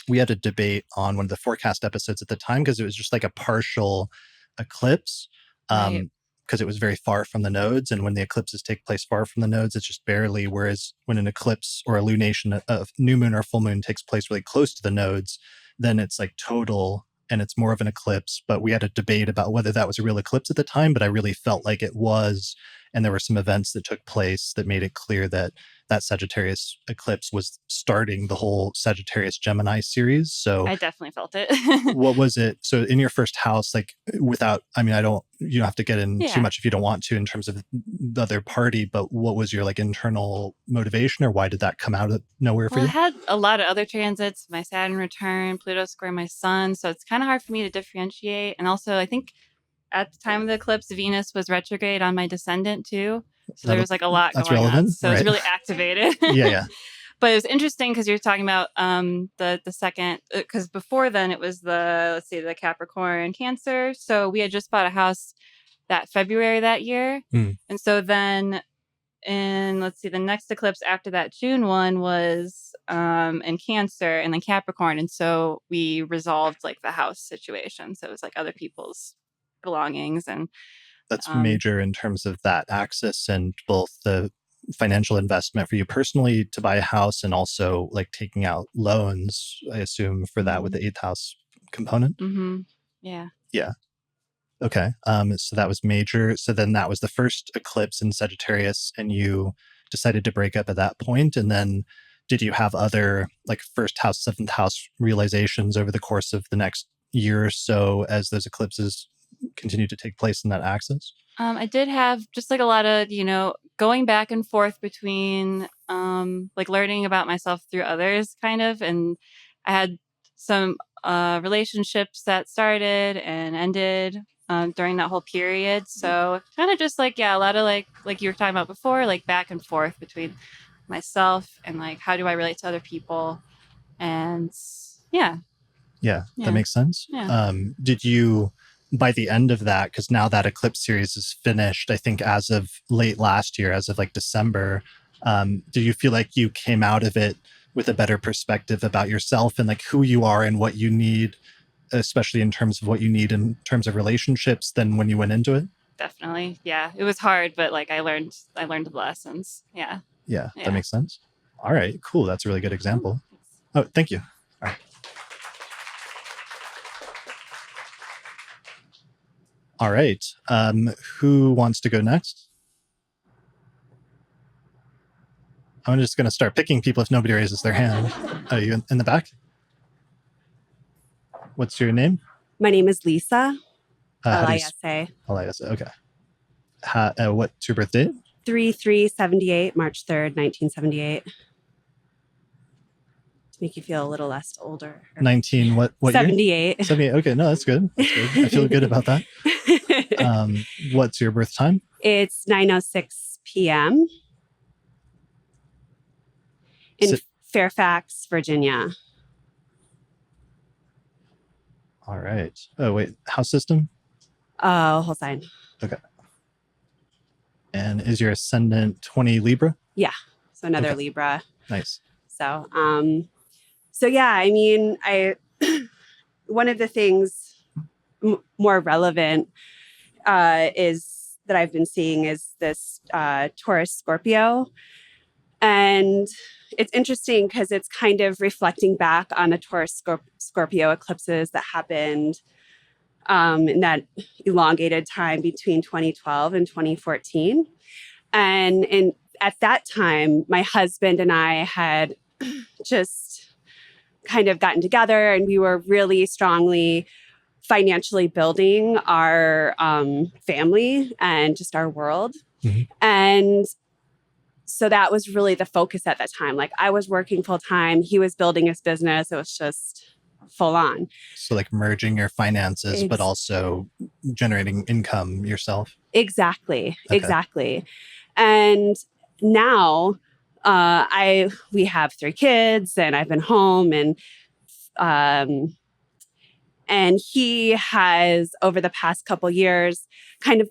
we had a debate on one of the forecast episodes at the time because it was just like a partial eclipse. Right. Because it was very far from the nodes, and when the eclipses take place far from the nodes, it's just barely. Whereas when an eclipse or a lunation, a new moon or full moon takes place really close to the nodes, then it's like total and it's more of an eclipse. But we had a debate about whether that was a real eclipse at the time, but I really felt like it was. And there were some events that took place that made it clear that that Sagittarius eclipse was starting the whole Sagittarius Gemini series. So I definitely felt it. what was it? So in your first house, like without, I mean, you don't have to get in too Yeah. much if you don't want to in terms of the other party, but what was your like internal motivation, or why did that come out of nowhere for Well, I you? had a lot of other transits, my Saturn return, Pluto square my sun. So it's kind of hard for me to differentiate. And also, I think at the time of the eclipse, Venus was retrograde on my descendant too. So there was like a lot That's going on. relevant, So it was right? really activated. Yeah. But it was interesting because you're talking about the second, because before then it was the Capricorn Cancer. So we had just bought a house that February that year. And so then the next eclipse after that June one was in Cancer and then Capricorn. And so we resolved like the house situation. So it was like other people's belongings and That's major in terms of that axis and both the financial investment for you personally to buy a house and also like taking out loans, I assume, for that with the 8th house component. Yeah. Okay. So that was major. So then that was the first eclipse in Sagittarius, and you decided to break up at that point. And then did you have other like first house, 7th house realizations over the course of the next year or so as those eclipses continue to take place in that axis? I did have just like a lot of, going back and forth between like learning about myself through others kind of. And I had some relationships that started and ended during that whole period. So kind of just like, yeah, a lot of like you were talking about before, like back and forth between myself and like, how do I relate to other people? And yeah. That makes sense. Yeah. Did you, by the end of that, because now that eclipse series is finished, I think as of late last year, as of like December, do you feel like you came out of it with a better perspective about yourself and like who you are and what you need, especially in terms of what you need in terms of relationships than when you went into it? Definitely. Yeah. It was hard, but like I learned the lessons. Yeah. Yeah, that makes sense. All right, cool. That's a really good example. Oh, thank you. All right. All right. Who wants to go next? I'm just going to start picking people if nobody raises their hand. Are you in the back? What's your name? My name is Lisa. Lisa. Elisa. Okay. What's your birth date? 3378, March 3rd, 1978. To make you feel a little less older. 19, what 78. year? 78. Okay, no, that's good. I feel good about that. What's your birth time? It's 9:06 p.m. in Fairfax, Virginia. All right. Oh, wait. House system? Oh, whole sign. Okay. And is your ascendant 20 Libra? Yeah. So another Libra. Nice. So, yeah, I mean, one of the things more relevant is that I've been seeing is this Taurus Scorpio. And it's interesting because it's kind of reflecting back on the Taurus Scorpio eclipses that happened in that elongated time between 2012 and 2014. And at that time, my husband and I had just kind of gotten together and we were really strongly financially building our family and just our world. Mm-hmm. And so that was really the focus at that time. Like I was working full time. He was building his business. It was just full on. So like merging your finances, but also generating income yourself. Exactly. Okay. Exactly. And now we have 3 kids and I've been home and And he has, over the past couple years, kind of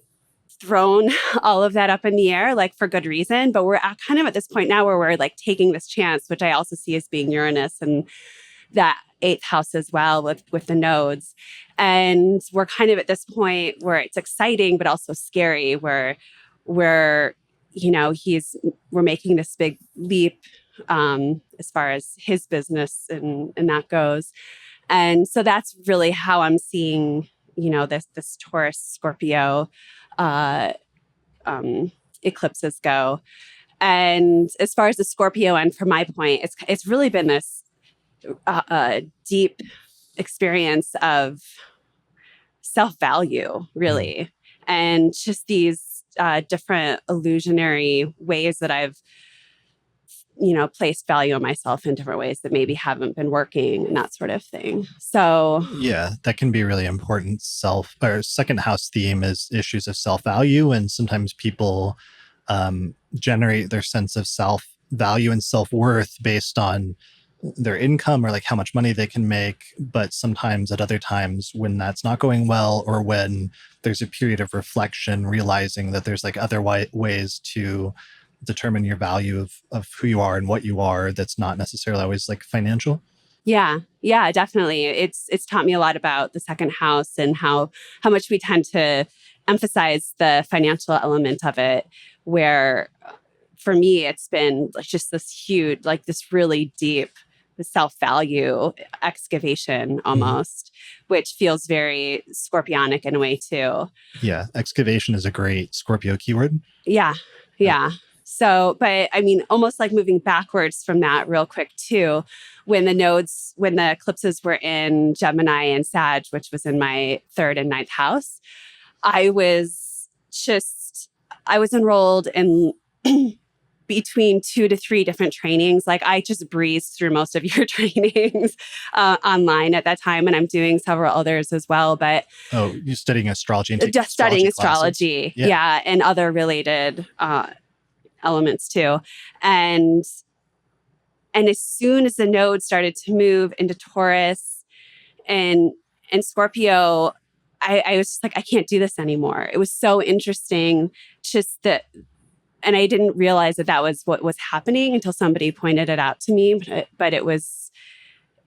thrown all of that up in the air, like for good reason. But we're kind of at this point now where we're like taking this chance, which I also see as being Uranus and that 8th house as well with the nodes. And we're kind of at this point where it's exciting, but also scary, where we're making this big leap as far as his business and that goes. And so that's really how I'm seeing, this Taurus Scorpio eclipses go. And as far as the Scorpio end, from my point, it's really been this deep experience of self-value, really, and just these different illusionary ways that I've placed value on myself in different ways that maybe haven't been working and that sort of thing. So yeah, that can be really important. Second house theme is issues of self-value, and sometimes people generate their sense of self-value and self-worth based on their income or like how much money they can make. But sometimes at other times when that's not going well, or when there's a period of reflection, realizing that there's like other ways to determine your value of who you are and what you are, that's not necessarily always like financial. Yeah, definitely. It's taught me a lot about the second house and how much we tend to emphasize the financial element of it, where for me, it's been just this huge, like this really deep self-value excavation almost, which feels very Scorpionic in a way too. Yeah, excavation is a great Scorpio keyword. Yeah. So, but I mean, almost like moving backwards from that real quick too, when the eclipses were in Gemini and Sag, which was in my 3rd and 9th house, I was enrolled in between 2 to 3 different trainings. Like I just breezed through most of your trainings online at that time. And I'm doing several others as well. But you're studying astrology and just studying astrology. Yeah. And other related elements too. And as soon as the node started to move into Taurus and Scorpio, I was just like, I can't do this anymore. It was so interesting and I didn't realize that was what was happening until somebody pointed it out to me. But it was,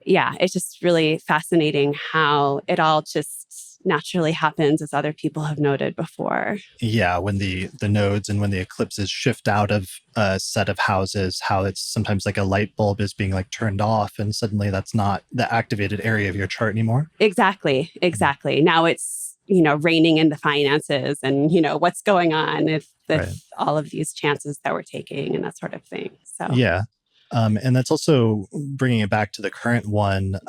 it's just really fascinating how it all just naturally happens, as other people have noted before. Yeah, when the nodes and when the eclipses shift out of a set of houses, how it's sometimes like a light bulb is being like turned off, and suddenly that's not the activated area of your chart anymore. Exactly. Now it's, reining in the finances and, what's going on with all of these chances that we're taking and that sort of thing. So yeah. And that's also bringing it back to the current one.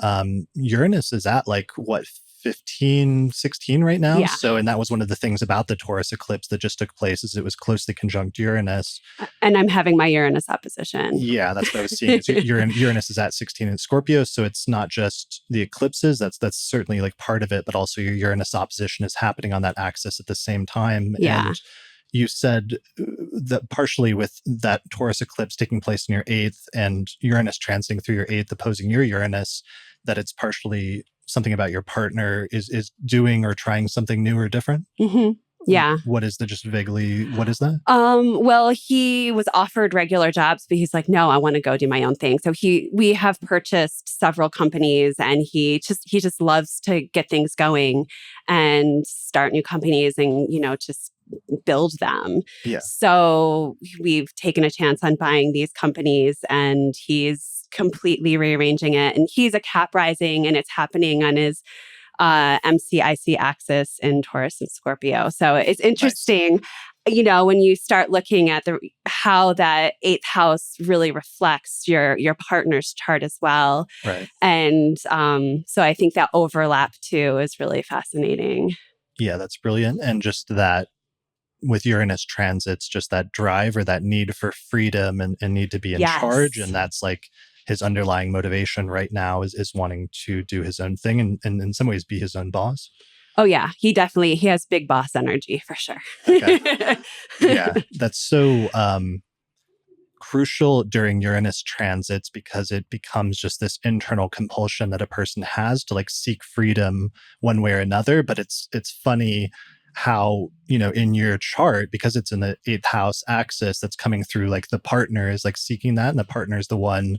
Uranus is at like what, 15, 16 right now. Yeah. So, and that was one of the things about the Taurus eclipse that just took place, is it was closely conjunct Uranus. And I'm having my Uranus opposition. Yeah, that's what I was seeing. Uranus is at 16 in Scorpio. So it's not just the eclipses. That's certainly like part of it, but also your Uranus opposition is happening on that axis at the same time. Yeah. And you said that partially with that Taurus eclipse taking place in your 8th and Uranus transiting through your 8th, opposing your Uranus, that it's partially something about your partner is doing or trying something new or different. Mm-hmm. Yeah. What is what is that? Well, he was offered regular jobs, but he's like, no, I want to go do my own thing. So we have purchased several companies, and he just loves to get things going and start new companies and, just build them. Yeah. So we've taken a chance on buying these companies, and he's completely rearranging it. And he's a Cap rising, and it's happening on his MCIC axis in Taurus and Scorpio. So it's interesting, nice. When you start looking at how that 8th house really reflects your partner's chart as well. Right. And so I think that overlap too is really fascinating. Yeah, that's brilliant. And just that with Uranus transits, just that drive or that need for freedom and need to be in charge. And that's like his underlying motivation right now is wanting to do his own thing and in some ways be his own boss. Oh yeah, he has big boss energy for sure. Okay. Yeah, that's so crucial during Uranus transits because it becomes just this internal compulsion that a person has to like seek freedom one way or another. But it's funny how, in your chart, because it's in the 8th house axis that's coming through, like the partner is like seeking that, and the partner is the one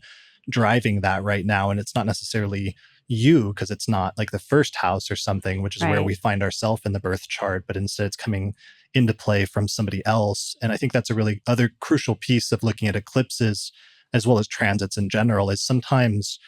driving that right now. And it's not necessarily you, because it's not like the first house or something, which is where Right. we find ourselves in the birth chart, but instead it's coming into play from somebody else. And I think that's a really other crucial piece of looking at eclipses as well as transits in general, is sometimes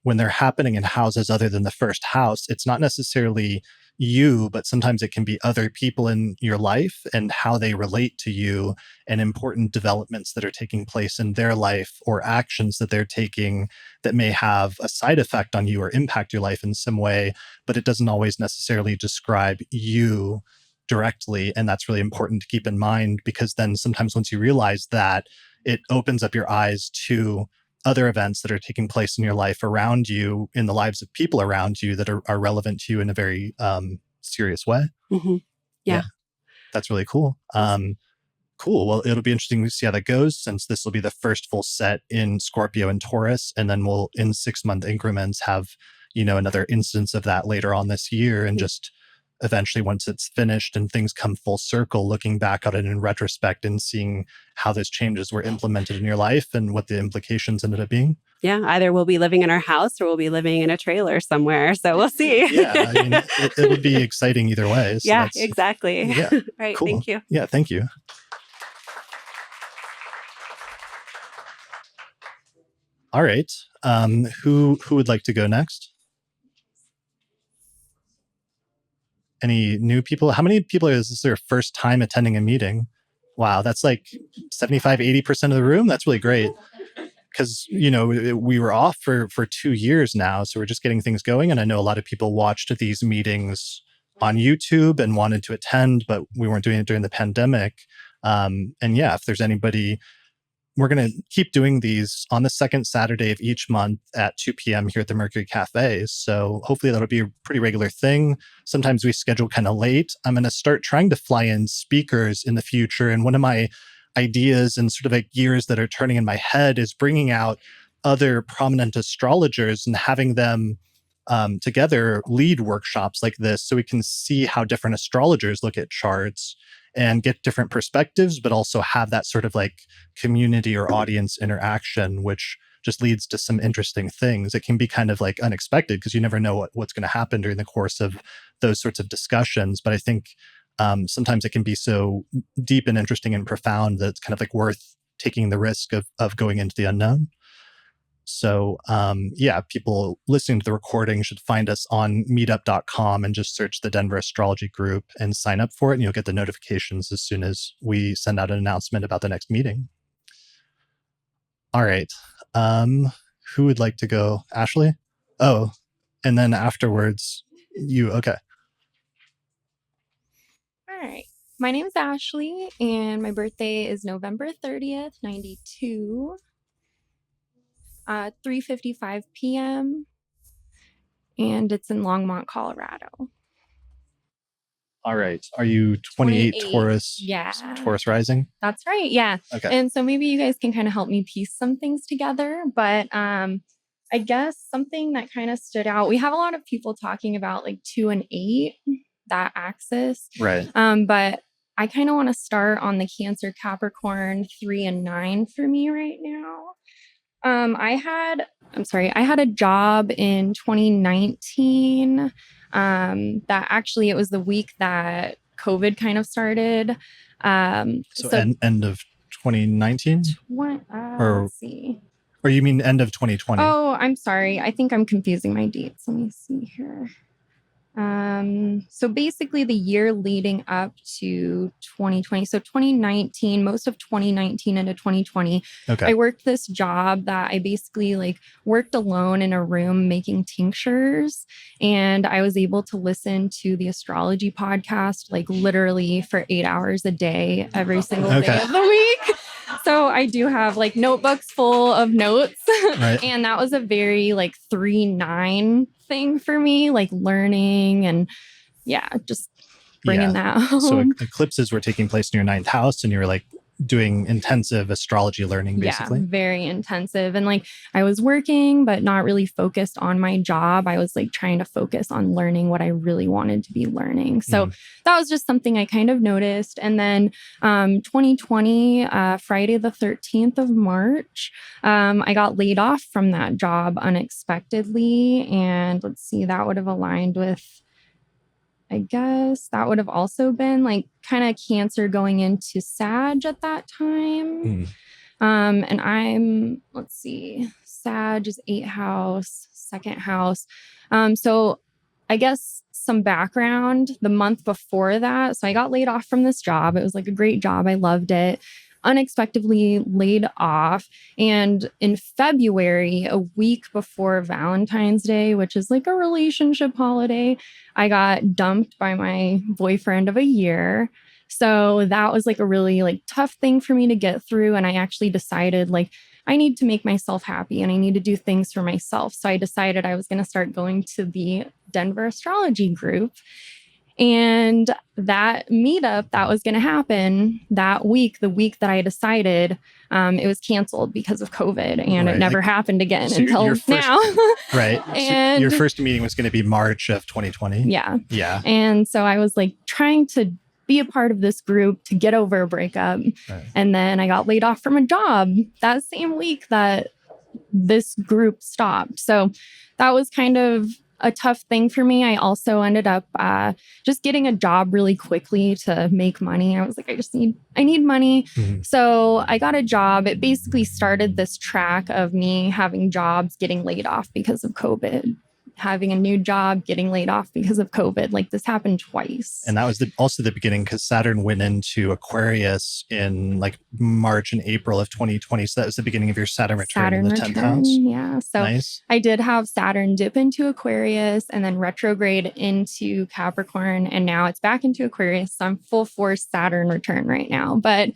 when they're happening in houses other than the first house, it's not necessarily you, but sometimes it can be other people in your life and how they relate to you, and important developments that are taking place in their life, or actions that they're taking that may have a side effect on you or impact your life in some way, but it doesn't always necessarily describe you directly. And that's really important to keep in mind, because then sometimes once you realize that, it opens up your eyes to other events that are taking place in your life around you, in the lives of people around you, that are relevant to you in a very serious way. Mhm. Yeah. That's really cool. Cool. Well, it'll be interesting to see how that goes, since this will be the first full set in Scorpio and Taurus, and then we'll, in 6-month increments, have another instance of that later on this year, and just eventually, once it's finished and things come full circle, looking back at it in retrospect and seeing how those changes were implemented in your life and what the implications ended up being. Yeah. Either we'll be living in our house or we'll be living in a trailer somewhere. So we'll see. Yeah, I mean, it would be exciting either way. So Yeah, exactly. Yeah, Right. cool. Thank you. Yeah, thank you. All right. Who would like to go next? Any new people? How many people is this their first time attending a meeting? Wow, that's like 75, 80% of the room. That's really great. Because, we were off for 2 years now, so we're just getting things going. And I know a lot of people watched these meetings on YouTube and wanted to attend, but we weren't doing it during the pandemic. And yeah, if there's anybody, we're going to keep doing these on the second Saturday of each month at 2 p.m. here at the Mercury Cafe. So hopefully that'll be a pretty regular thing. Sometimes we schedule kind of late. I'm going to start trying to fly in speakers in the future. And one of my ideas and sort of like gears that are turning in my head is bringing out other prominent astrologers and having them together lead workshops like this, so we can see how different astrologers look at charts and get different perspectives, but also have that sort of like community or audience interaction, which just leads to some interesting things. It can be kind of like unexpected, because you never know what's going to happen during the course of those sorts of discussions. But I think sometimes it can be so deep and interesting and profound that it's kind of like worth taking the risk of going into the unknown. So yeah, people listening to the recording should find us on meetup.com and just search the Denver Astrology Group and sign up for it. And you'll get the notifications as soon as we send out an announcement about the next meeting. All right. Who would like to go? Ashley? Oh, and then afterwards, you. Okay. All right. My name is Ashley, and my birthday is November 30th, 92. 3:55 p.m. and it's in Longmont, Colorado. All right. Are you 28 Taurus? Yeah. Taurus rising? That's right. Yeah. Okay. And so maybe you guys can kind of help me piece some things together. But I guess something that kind of stood out, we have a lot of people talking about like 2 and 8, that axis. Right. But I kind of want to start on the Cancer, Capricorn, 3 and 9 for me right now. I had a job in 2019. That actually, it was the week that COVID kind of started. So end of 2019? Let's see. Or you mean end of 2020? Oh, I'm sorry. I think I'm confusing my dates. Let me see here. So basically the year leading up to 2020, so 2019, most of 2019 into 2020, Okay. I worked this job that I basically like worked alone in a room making tinctures, and I was able to listen to the astrology podcast like literally for 8 hours a day, every single day of the week. So I do have like notebooks full of notes. Right. And that was a very like 3-9 thing for me, like learning and just bringing that home. So eclipses were taking place in your 9th house, and you were like doing intensive astrology learning, basically. Yeah, very intensive. And like I was working, but not really focused on my job. I was like trying to focus on learning what I really wanted to be learning. So that was just something I kind of noticed. And then 2020, Friday the 13th of March, I got laid off from that job unexpectedly. And let's see, that would have aligned with, I guess that would have also been like kind of Cancer going into Sag at that time. And let's see, Sag is 8th house, 2nd house. So I guess some background the month before that. So I got laid off from this job. It was like a great job. I loved it. Unexpectedly laid off. And in February, a week before Valentine's Day, which is like a relationship holiday, I got dumped by my boyfriend of a year. So that was like a really like tough thing for me to get through. And I actually decided like I need to make myself happy and I need to do things for myself. So I decided I was going to start going to the Denver Astrology Group. And that meetup that was going to happen that week, the week that I decided, it was canceled because of COVID and it never happened again until now. Right. And so your first meeting was going to be March of 2020. Yeah. Yeah. And so I was like trying to be a part of this group to get over a breakup. Right. And then I got laid off from a job that same week that this group stopped. So that was kind of a tough thing for me. I also ended up just getting a job really quickly to make money. I was like, I need money. So I got a job. It basically started this track of me having jobs, getting laid off because of COVID, having a new job, getting laid off because of COVID. Like this happened twice. And that was also the beginning because Saturn went into Aquarius in like March and April of 2020. So that was the beginning of your Saturn return in the 10th house. Yeah. So nice. I did have Saturn dip into Aquarius and then retrograde into Capricorn. And now it's back into Aquarius. So I'm full force Saturn return right now. But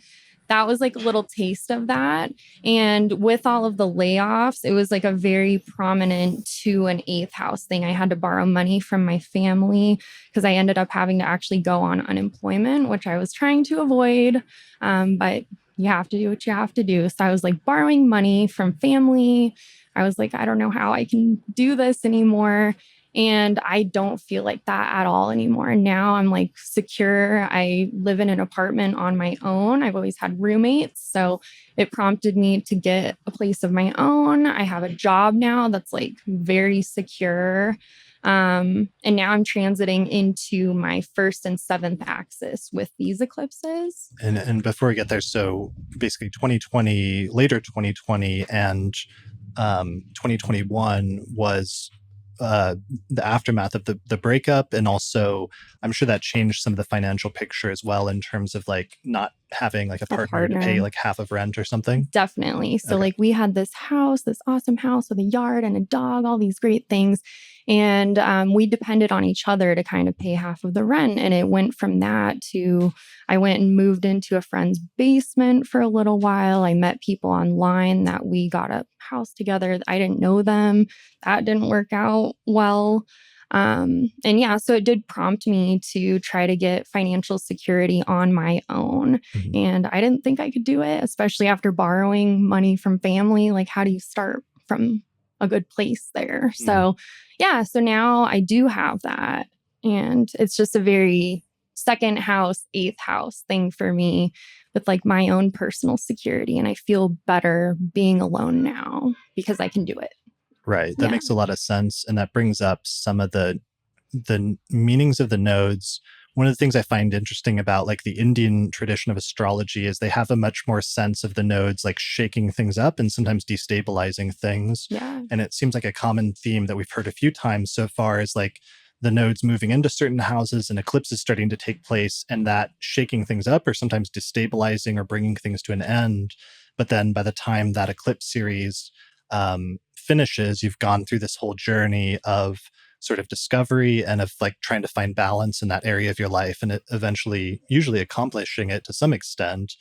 that was like a little taste of that. And with all of the layoffs, it was like a very prominent 2 and 8th house thing. I had to borrow money from my family because I ended up having to actually go on unemployment, which I was trying to avoid. But you have to do what you have to do. So I was like borrowing money from family. I was like, I don't know how I can do this anymore. And I don't feel like that at all anymore. Now I'm like secure. I live in an apartment on my own. I've always had roommates. So it prompted me to get a place of my own. I have a job now that's like very secure. And now I'm transiting into my 1st and 7th axis with these eclipses. And before we get there, so basically 2020, later 2020 and 2021 was the aftermath of the breakup. And also, I'm sure that changed some of the financial picture as well in terms of like not having like a partner to pay like half of rent or something. Definitely. So like we had this house, this awesome house with a yard and a dog, all these great things. And we depended on each other to kind of pay half of the rent. And it went from that to I went and moved into a friend's basement for a little while. I met people online that we got a house together. I didn't know them. That didn't work out well. And yeah, so it did prompt me to try to get financial security on my own. And I didn't think I could do it, especially after borrowing money from family. Like, how do you start from a good place there? So yeah, so now I do have that. And it's just a very 2nd house, 8th house thing for me with like my own personal security. And I feel better being alone now because I can do it. Right. That makes a lot of sense. And that brings up some of the meanings of the nodes. One of the things I find interesting about like the Indian tradition of astrology is they have a much more sense of the nodes like shaking things up and sometimes destabilizing things. Yeah. And it seems like a common theme that we've heard a few times so far is like the nodes moving into certain houses and eclipses starting to take place and that shaking things up or sometimes destabilizing or bringing things to an end. But then by the time that eclipse series finishes, you've gone through this whole journey of sort of discovery and of like trying to find balance in that area of your life and eventually usually accomplishing it to some extent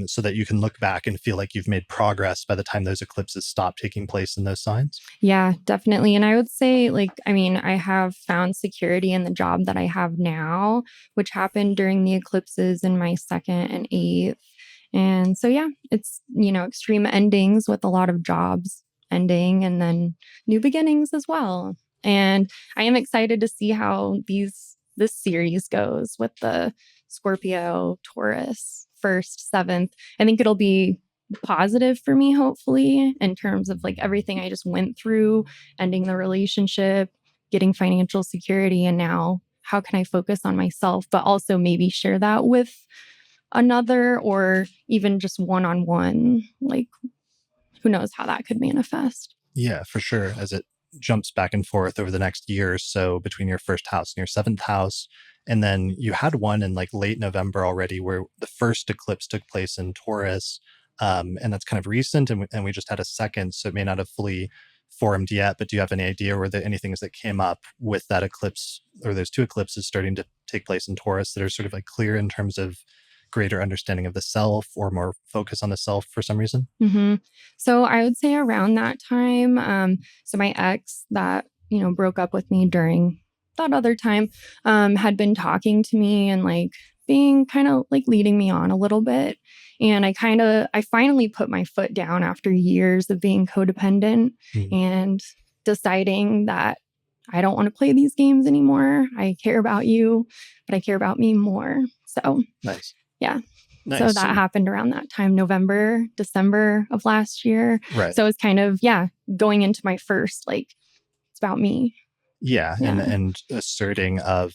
so that you can look back and feel like you've made progress by the time those eclipses stop taking place in those signs. Yeah, definitely. And I would say like, I mean, I have found security in the job that I have now, which happened during the eclipses in my 2nd and 8th. And so, yeah, it's, extreme endings with a lot of jobs ending and then new beginnings as well. And I am excited to see how this series goes with the Scorpio, Taurus, 1st, 7th. I think it'll be positive for me, hopefully, in terms of like everything I just went through, ending the relationship, getting financial security, and now how can I focus on myself, but also maybe share that with another or even just one-on-one. Like, who knows how that could manifest. Yeah, for sure. As it jumps back and forth over the next year or so between your 1st house and your 7th house. And then you had one in like late November already where the first eclipse took place in Taurus. And that's kind of recent. And we just had a second, so it may not have fully formed yet. But do you have any idea, were there any things that came up with that eclipse, or those 2 eclipses starting to take place in Taurus that are sort of like clear in terms of greater understanding of the self or more focus on the self for some reason? Mm-hmm. So I would say around that time, so my ex that, broke up with me during that other time, had been talking to me and like being kind of like leading me on a little bit. And I finally put my foot down after years of being codependent and deciding that I don't want to play these games anymore. I care about you, but I care about me more. So nice. Yeah. Nice. So that happened around that time, November, December of last year. Right. So it's kind of, going into my first, like, it's about me. Yeah. And asserting of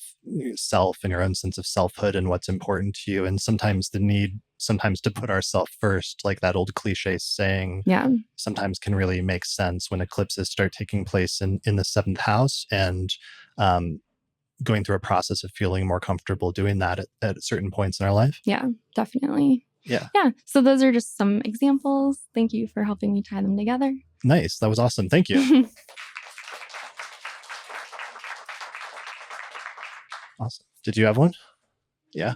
self and your own sense of selfhood and what's important to you. And sometimes the need to put ourselves first, like that old cliche saying, sometimes can really make sense when eclipses start taking place in the 7th house, and going through a process of feeling more comfortable doing that at certain points in our life. Yeah, definitely. Yeah. So those are just some examples. Thank you for helping me tie them together. Nice. That was awesome. Thank you. Awesome. Did you have one? Yeah.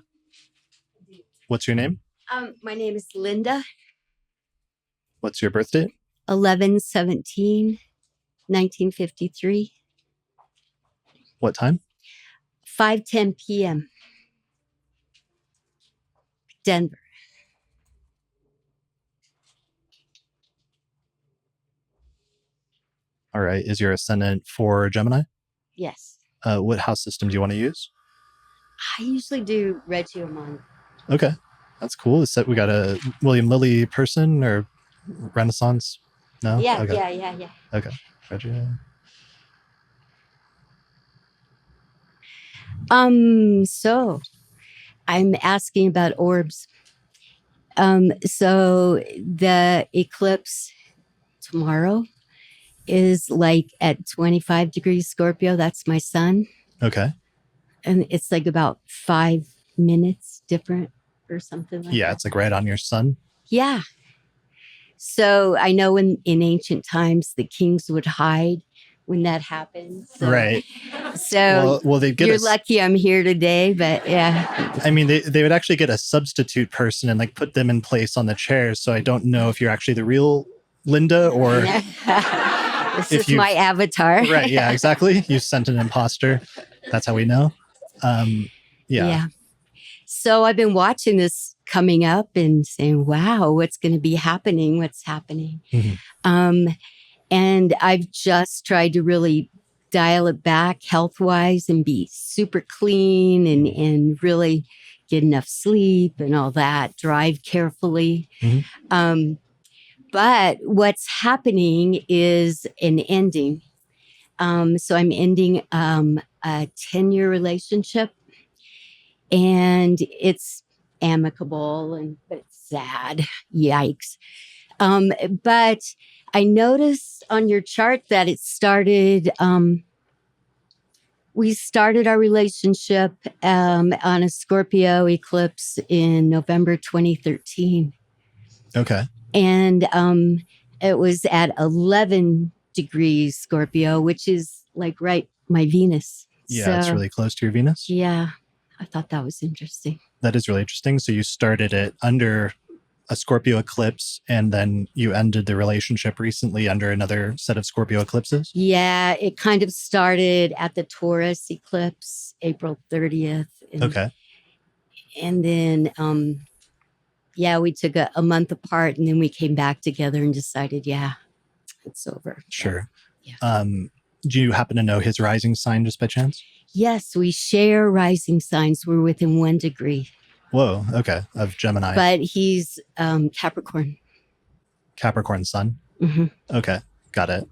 What's your name? My name is Linda. What's your birth date? 11/17/1953. What time? 5:10 p.m. Denver. All right. Is your ascendant for Gemini? Yes. What house system do you want to use? I usually do Reggiomon. Okay. That's cool. Is that we got a William Lilly person or Renaissance? No? Yeah, Okay. yeah. Okay. Reggio. So I'm asking about orbs. So the eclipse tomorrow is like at 25 degrees Scorpio. That's my sun. Okay. And it's like about 5 minutes different or something like that. Yeah, it's like right on your sun. Yeah. So I know in ancient times the kings would hide when that happened. So, Right. So well they get you're lucky I'm here today, but yeah. I mean, they would actually get a substitute person and like put them in place on the chairs. So I don't know if you're actually the real Linda or This is my avatar. Right. Yeah, exactly. You sent an imposter. That's how we know. Yeah. So I've been watching this coming up and saying, wow, what's going to be happening? What's happening? Mm-hmm. And I've just tried to really dial it back health-wise and be super clean and really get enough sleep and all that, drive carefully. Mm-hmm. But what's happening is an ending. So I'm ending a 10-year relationship, and it's amicable, but it's sad. Yikes. But I noticed on your chart that it started, we started our relationship on a Scorpio eclipse in November 2013. Okay. And it was at 11 degrees Scorpio, which is like my Venus. Yeah, it's really close to your Venus. Yeah, I thought that was interesting. That is really interesting. So you started it under a Scorpio eclipse, and then you ended the relationship recently under another set of Scorpio eclipses? Yeah, it kind of started at the Taurus eclipse, April 30th. Okay. And then yeah, we took a month apart and then we came back together and decided, yeah, it's over. Sure. Yeah. Do you happen to know his rising sign just by chance? Yes, we share rising signs. We're within 1 degree, Whoa. Okay. Of Gemini. but he's Capricorn. Capricorn sun. Hmm. Okay. Got it.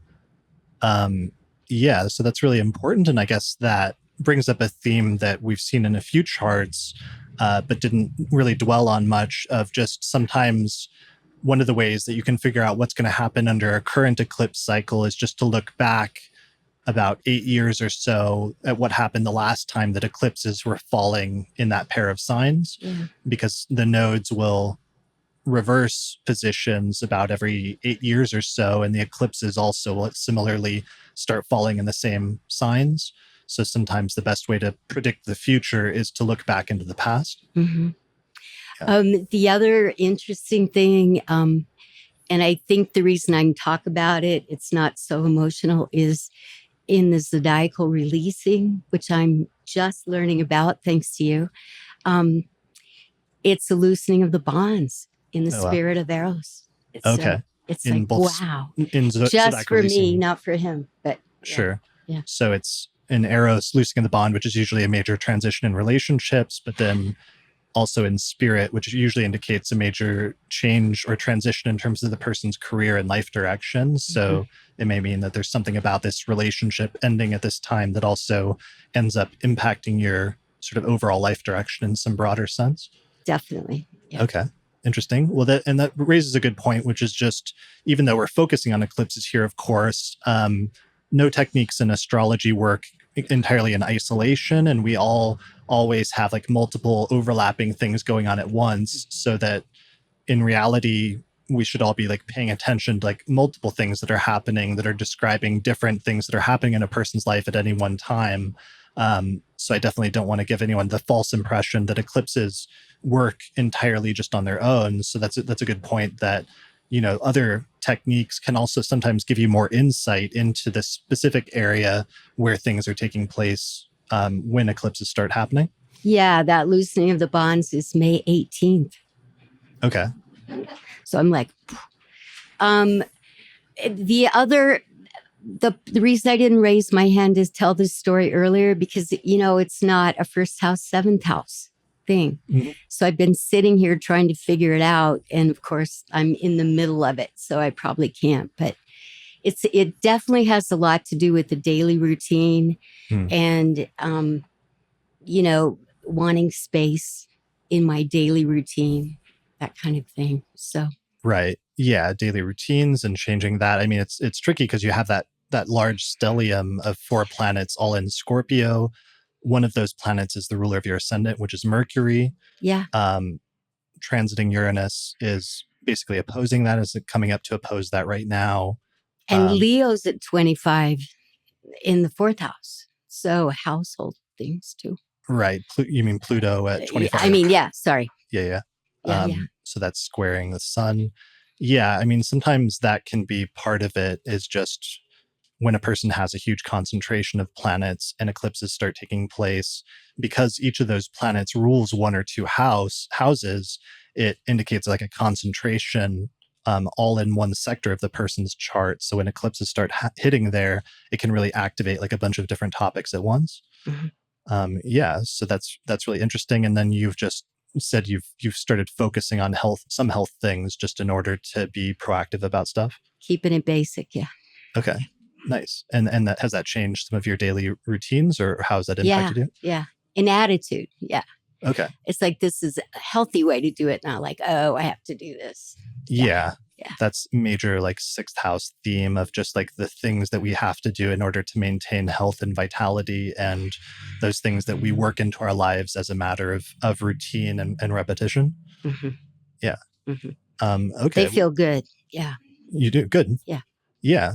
Yeah. So that's really important. And I guess that brings up a theme that we've seen in a few charts, but didn't really dwell on much, of just sometimes one of the ways that you can figure out what's going to happen under a current eclipse cycle is just to look back about 8 years or so at what happened the last time that eclipses were falling in that pair of signs, Yeah. because the nodes will reverse positions about every 8 years or so, and the eclipses also will similarly start falling in the same signs. So sometimes the best way to predict the future is to look back into the past. Hmm. Yeah. The other interesting thing, and I think the reason I can talk about it, it's not so emotional, is in the zodiacal releasing, which I'm just learning about thanks to you. It's a loosening of the bonds in the Oh, wow. spirit of Eros. It's Okay. it's In like, both wow. In Just zodiac for me, releasing. not for him. But Sure. Yeah. So it's in Eros, loosening the bond, which is usually a major transition in relationships, but then also in spirit, which usually indicates a major change or transition in terms of the person's career and life direction. So it may mean that there's something about this relationship ending at this time that also ends up impacting your sort of overall life direction in some broader sense. definitely. Yeah. Okay. Interesting. Well, that raises a good point, which is just, even though we're focusing on eclipses here, of course, no techniques in astrology work entirely in isolation, and we all always have like multiple overlapping things going on at once, so that in reality we should all be like paying attention to like multiple things that are happening that are describing different things that are happening in a person's life at any one time. So I definitely don't want to give anyone the false impression that eclipses work entirely just on their own. So that's a good point, that other techniques can also sometimes give you more insight into the specific area where things are taking place when eclipses start happening. Yeah, that loosening of the bonds is May 18th. Okay. So I'm like, the reason I didn't raise my hand is tell this story earlier, because, it's not a first house, seventh house thing. Mhm. So I've been sitting here trying to figure it out. And of course, I'm in the middle of it, so I probably can't. But it definitely has a lot to do with the daily routine and, wanting space in my daily routine, that kind of thing. So. Right. Yeah. Daily routines and changing that. I mean, it's tricky because you have that large stellium of 4 planets all in Scorpio. One of those planets is the ruler of your ascendant, which is Mercury. Yeah. Transiting Uranus is basically opposing that, is coming up to oppose that right now. And Leo's at 25 in the 4th house. So household things too. Right. You mean Pluto at 25? I mean, yeah. Sorry. Yeah. Yeah. So that's squaring the sun. Yeah. I mean, sometimes that can be part of it, is just when a person has a huge concentration of planets and eclipses start taking place, because each of those planets rules 1 or 2 houses, it indicates like a concentration all in one sector of the person's chart. So when eclipses start hitting there, it can really activate like a bunch of different topics at once. Yeah. So that's really interesting. And then you've just said you've started focusing on some health things just in order to be proactive about stuff. Keeping it basic. Yeah. Okay. Nice. And that, has that changed some of your daily routines, or how has that impacted you? Yeah. In attitude. Yeah. Okay. It's like, this is a healthy way to do it. Not like, oh, I have to do this. Yeah. Yeah. That's major like 6th house theme of just like the things that we have to do in order to maintain health and vitality, and those things that we work into our lives as a matter of routine and repetition. Yeah. Okay. They feel good. Yeah. You do good. Yeah. Yeah.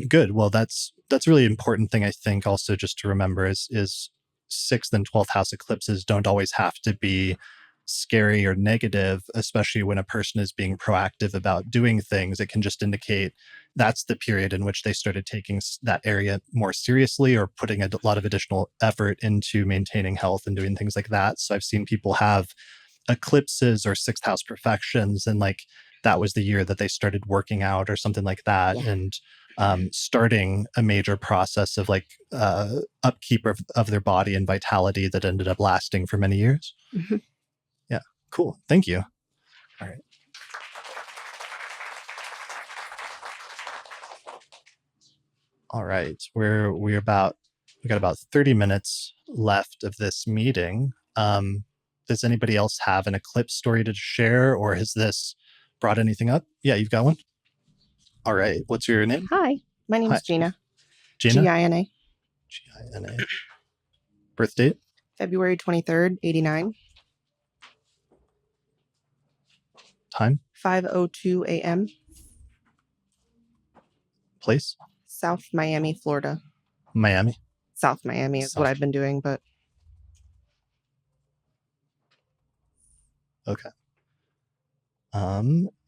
Good. Well, that's a really important thing, I think, also just to remember is 6th and 12th house eclipses don't always have to be scary or negative, especially when a person is being proactive about doing things. It can just indicate that's the period in which they started taking that area more seriously, or putting a lot of additional effort into maintaining health and doing things like that. So I've seen people have eclipses or sixth house perfections, and like that was the year that they started working out or something like that, Yeah. and starting a major process of like upkeep of their body and vitality that ended up lasting for many years. Mm-hmm. Yeah, cool. Thank you. All right. All right, we got about 30 minutes left of this meeting. Does anybody else have an eclipse story to share, or has this brought anything up? Yeah, you've got one. All right, what's your name? Hi, my name Hi. is Gina. Gina? Gina. Gina. Birth date? February 23rd, 89, Time? 5:02 a.m. Place? South Miami, Florida. Miami? South Miami is what South. I've been doing, but Okay.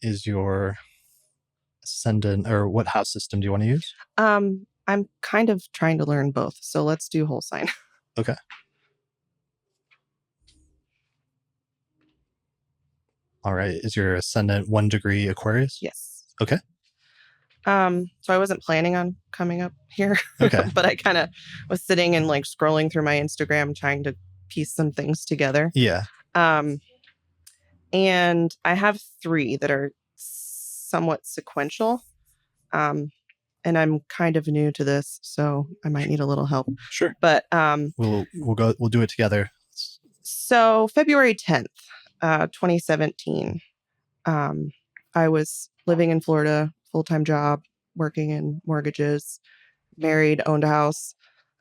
Is your ascendant, or what house system do you want to use? I'm kind of trying to learn both. So let's do whole sign. Okay. All right. Is your ascendant 1 degree Aquarius? Yes. Okay. So I wasn't planning on coming up here. Okay. But I kind of was sitting and like scrolling through my Instagram trying to piece some things together. Yeah. And I have 3 that are somewhat sequential. And I'm kind of new to this, so I might need a little help. Sure. But We'll do it together. so February 10th, 2017, I was living in Florida, full-time job, working in mortgages, married, owned a house.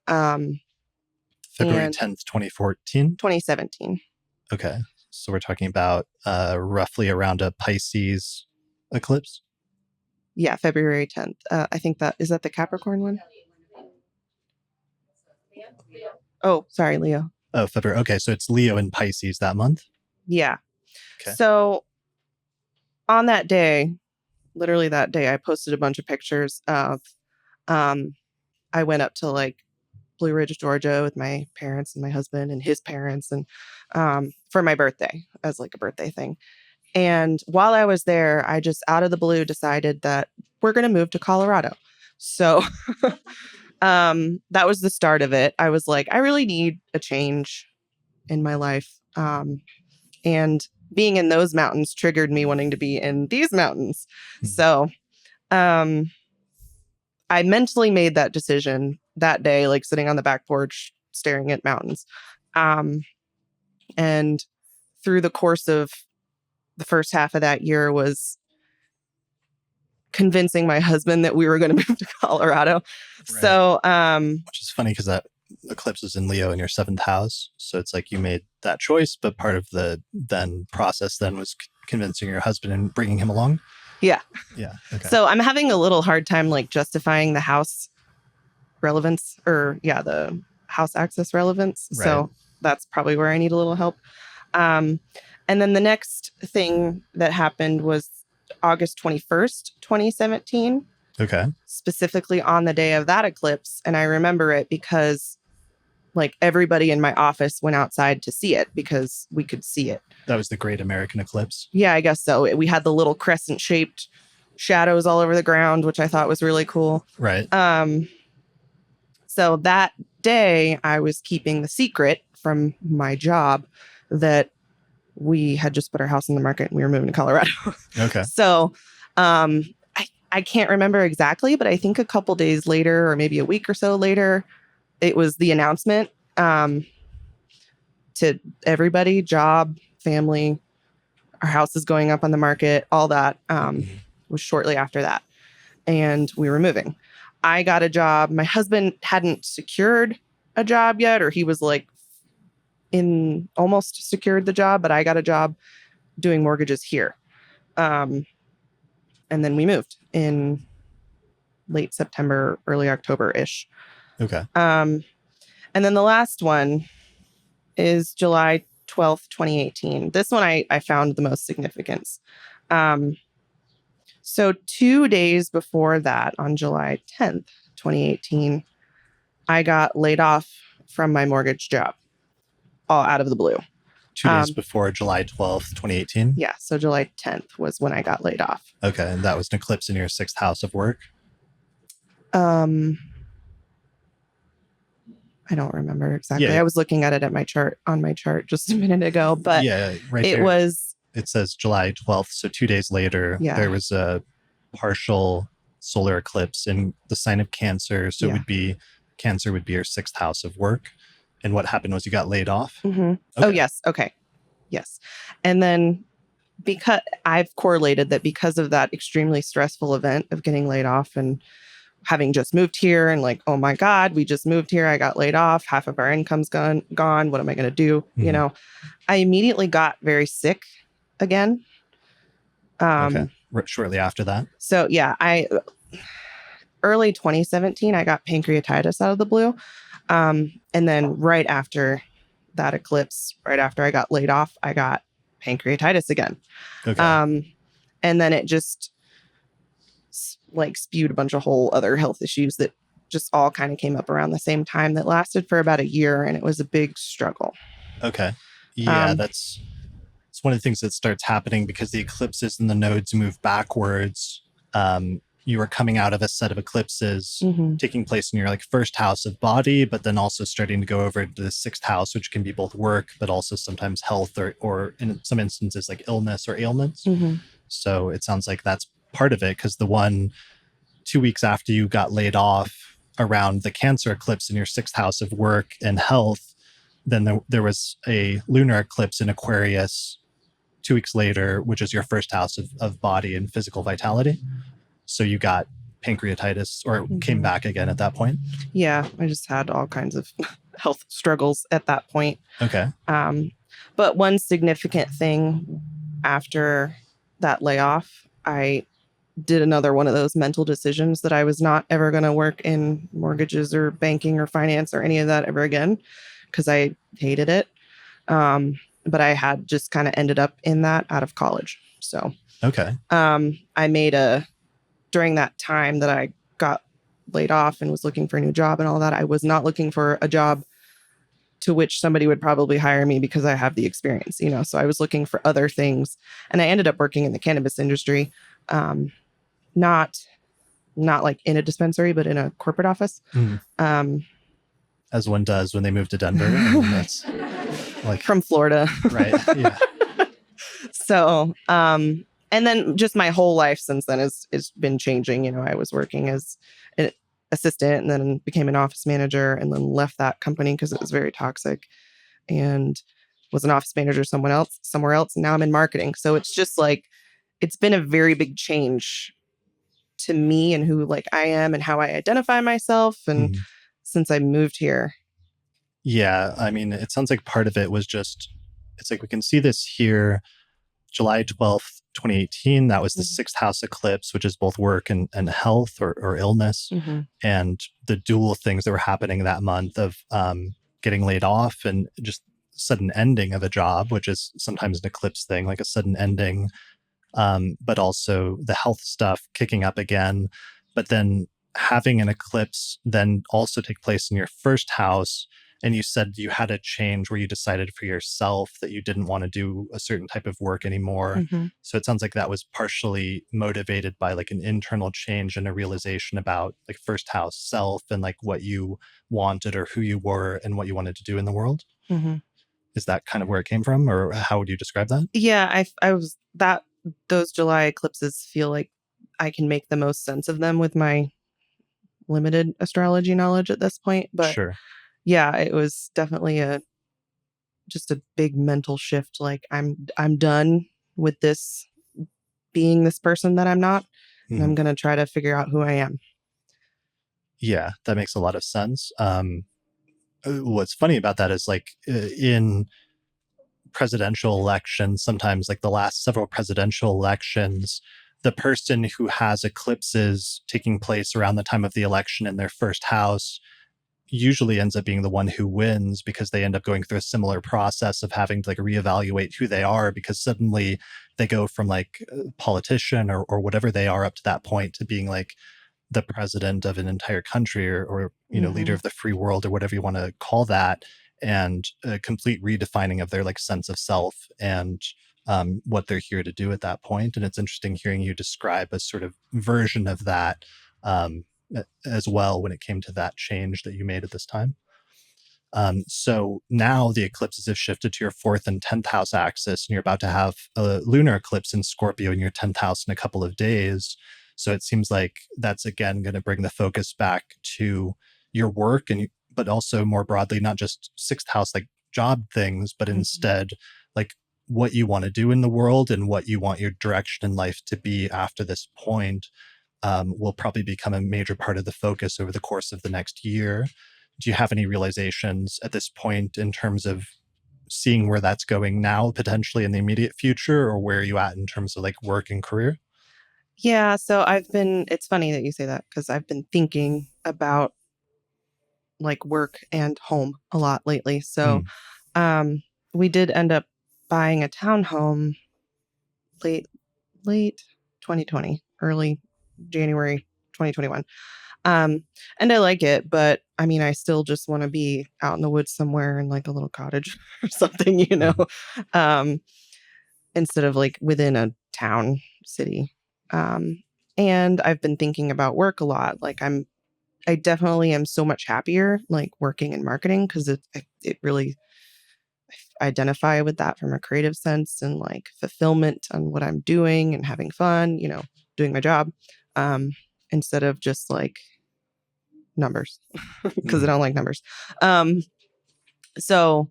February and 10th, 2014. 2017. Okay. So we're talking about roughly around a Pisces eclipse. Yeah, February 10th. I think is that the Capricorn one? Oh, sorry, Leo. Oh, February. Okay. So it's Leo and Pisces that month. Yeah. Okay. So on that day, literally that day, I posted a bunch of pictures of, I went up to like Blue Ridge, Georgia with my parents and my husband and his parents, and for my birthday as like a birthday thing. And while I was there, I just out of the blue decided that we're going to move to Colorado. So that was the start of it. I was like, I really need a change in my life. And being in those mountains triggered me wanting to be in these mountains. So I mentally made that decision that day, like sitting on the back porch, staring at mountains. And through the course of the first half of that year was convincing my husband that we were going to move to Colorado. Right. So, which is funny because that eclipse is in Leo in your 7th house. So it's like you made that choice, but part of the process was convincing your husband and bringing him along. Yeah. Yeah. Okay. So I'm having a little hard time like justifying the house relevance the house access relevance. Right. So that's probably where I need a little help. And then the next thing that happened was August 21st, 2017. Okay. Specifically on the day of that eclipse. And I remember it because like everybody in my office went outside to see it because we could see it. That was the Great American Eclipse. Yeah, I guess so. We had the little crescent shaped shadows all over the ground, which I thought was really cool. Right. So that day I was keeping the secret from my job that we had just put our house on the market and we were moving to Colorado. Okay. So I can't remember exactly, but I think a couple days later or maybe a week or so later, it was the announcement to everybody, job, family, our house is going up on the market, all that was shortly after that. And we were moving. I got a job. My husband hadn't secured a job yet, or he was like almost secured the job, but I got a job doing mortgages here. And then we moved in late September, early October-ish. Okay. And then the last one is July 12th, 2018. This one I found the most significance. So 2 days before that, on July 10th, 2018, I got laid off from my mortgage job, all out of the blue. 2 days before July 12th, 2018? Yeah. So July 10th was when I got laid off. Okay. And that was an eclipse in your 6th house of work? I don't remember exactly. Yeah. I was looking at it at on my chart just a minute ago, but yeah, right it there. was, It says July 12th. So 2 days later, Yeah. there was a partial solar eclipse in the sign of Cancer. So it would be, Cancer would be your 6th house of work. And what happened was you got laid off? Oh, yes. Okay. Yes. And then because I've correlated that because of that extremely stressful event of getting laid off and having just moved here and like, oh my God, we just moved here. I got laid off. Half of our income's gone. What am I going to do? You know, I immediately got very sick again. Shortly after that? So yeah, early 2017, I got pancreatitis out of the blue. And then right after that eclipse, right after I got laid off, I got pancreatitis again. Okay. And then it just like spewed a bunch of whole other health issues that just all kind of came up around the same time that lasted for about a year. And it was a big struggle. Okay. Yeah, it's one of the things that starts happening because the eclipses and the nodes move backwards. You are coming out of a set of eclipses taking place in your like 1st house of body, but then also starting to go over to the 6th house, which can be both work, but also sometimes health or in some instances like illness or ailments. So it sounds like that's part of it, because the one 2 weeks after you got laid off around the Cancer eclipse in your 6th house of work and health, then there was a lunar eclipse in Aquarius 2 weeks later, which is your 1st house of body and physical vitality. So you got pancreatitis, or it came back again at that point? Yeah, I just had all kinds of health struggles at that point. Okay. But one significant thing after that layoff, I did another one of those mental decisions that I was not ever going to work in mortgages or banking or finance or any of that ever again, because I hated it. But I had just kind of ended up in that out of college. So, okay. I made during that time that I got laid off and was looking for a new job and all that, I was not looking for a job to which somebody would probably hire me because I have the experience, you know, so I was looking for other things, and I ended up working in the cannabis industry. Not like in a dispensary, but in a corporate office. As one does when they move to Denver. I mean, that's like from Florida. Right. Yeah. So, and then just my whole life since then has been changing. You know, I was working as an assistant and then became an office manager and then left that company because it was very toxic, and was an office manager somewhere else. And now I'm in marketing. So it's just like, it's been a very big change to me and who like I am and how I identify myself. And since I moved here. Yeah. I mean, it sounds like part of it was just, it's like we can see this here, July 12th, 2018. That was the 6th house eclipse, which is both work and health or illness. And the dual things that were happening that month of getting laid off and just sudden ending of a job, which is sometimes an eclipse thing, like a sudden ending. But also the health stuff kicking up again. But then having an eclipse then also take place in your 1st house. And you said you had a change where you decided for yourself that you didn't want to do a certain type of work anymore. So it sounds like that was partially motivated by like an internal change and a realization about like 1st house self and like what you wanted or who you were and what you wanted to do in the world. Is that kind of where it came from, or how would you describe that? Yeah, I was that. Those July eclipses feel like I can make the most sense of them with my limited astrology knowledge at this point. But sure. Yeah, it was definitely just a big mental shift. Like I'm done with this being this person that I'm not. And I'm going to try to figure out who I am. Yeah, that makes a lot of sense. What's funny about that is like in presidential elections, sometimes like the last several presidential elections, the person who has eclipses taking place around the time of the election in their 1st house usually ends up being the one who wins, because they end up going through a similar process of having to like reevaluate who they are, because suddenly they go from like a politician or whatever they are up to that point to being like the president of an entire country or you know, leader of the free world or whatever you want to call that. and a complete redefining of their like sense of self and what they're here to do at that point. And it's interesting hearing you describe a sort of version of that as well when it came to that change that you made at this time. So now the eclipses have shifted to your 4th and 10th house axis, and you're about to have a lunar eclipse in Scorpio in your 10th house in a couple of days. So it seems like that's again going to bring the focus back to your work, but also more broadly, not just 6th house like job things, but instead like what you want to do in the world and what you want your direction in life to be after this point will probably become a major part of the focus over the course of the next year. Do you have any realizations at this point in terms of seeing where that's going now, potentially in the immediate future, or where are you at in terms of like work and career? Yeah, so it's funny that you say that because I've been thinking about like work and home a lot lately. So we did end up buying a townhome late 2020, early January 2021. And I like it, but I mean, I still just want to be out in the woods somewhere in like a little cottage or something, instead of like within a town city. And I've been thinking about work a lot. Like I definitely am so much happier like working in marketing because it really I identify with that from a creative sense and like fulfillment on what I'm doing and having fun, doing my job, instead of just like numbers because I don't like numbers. So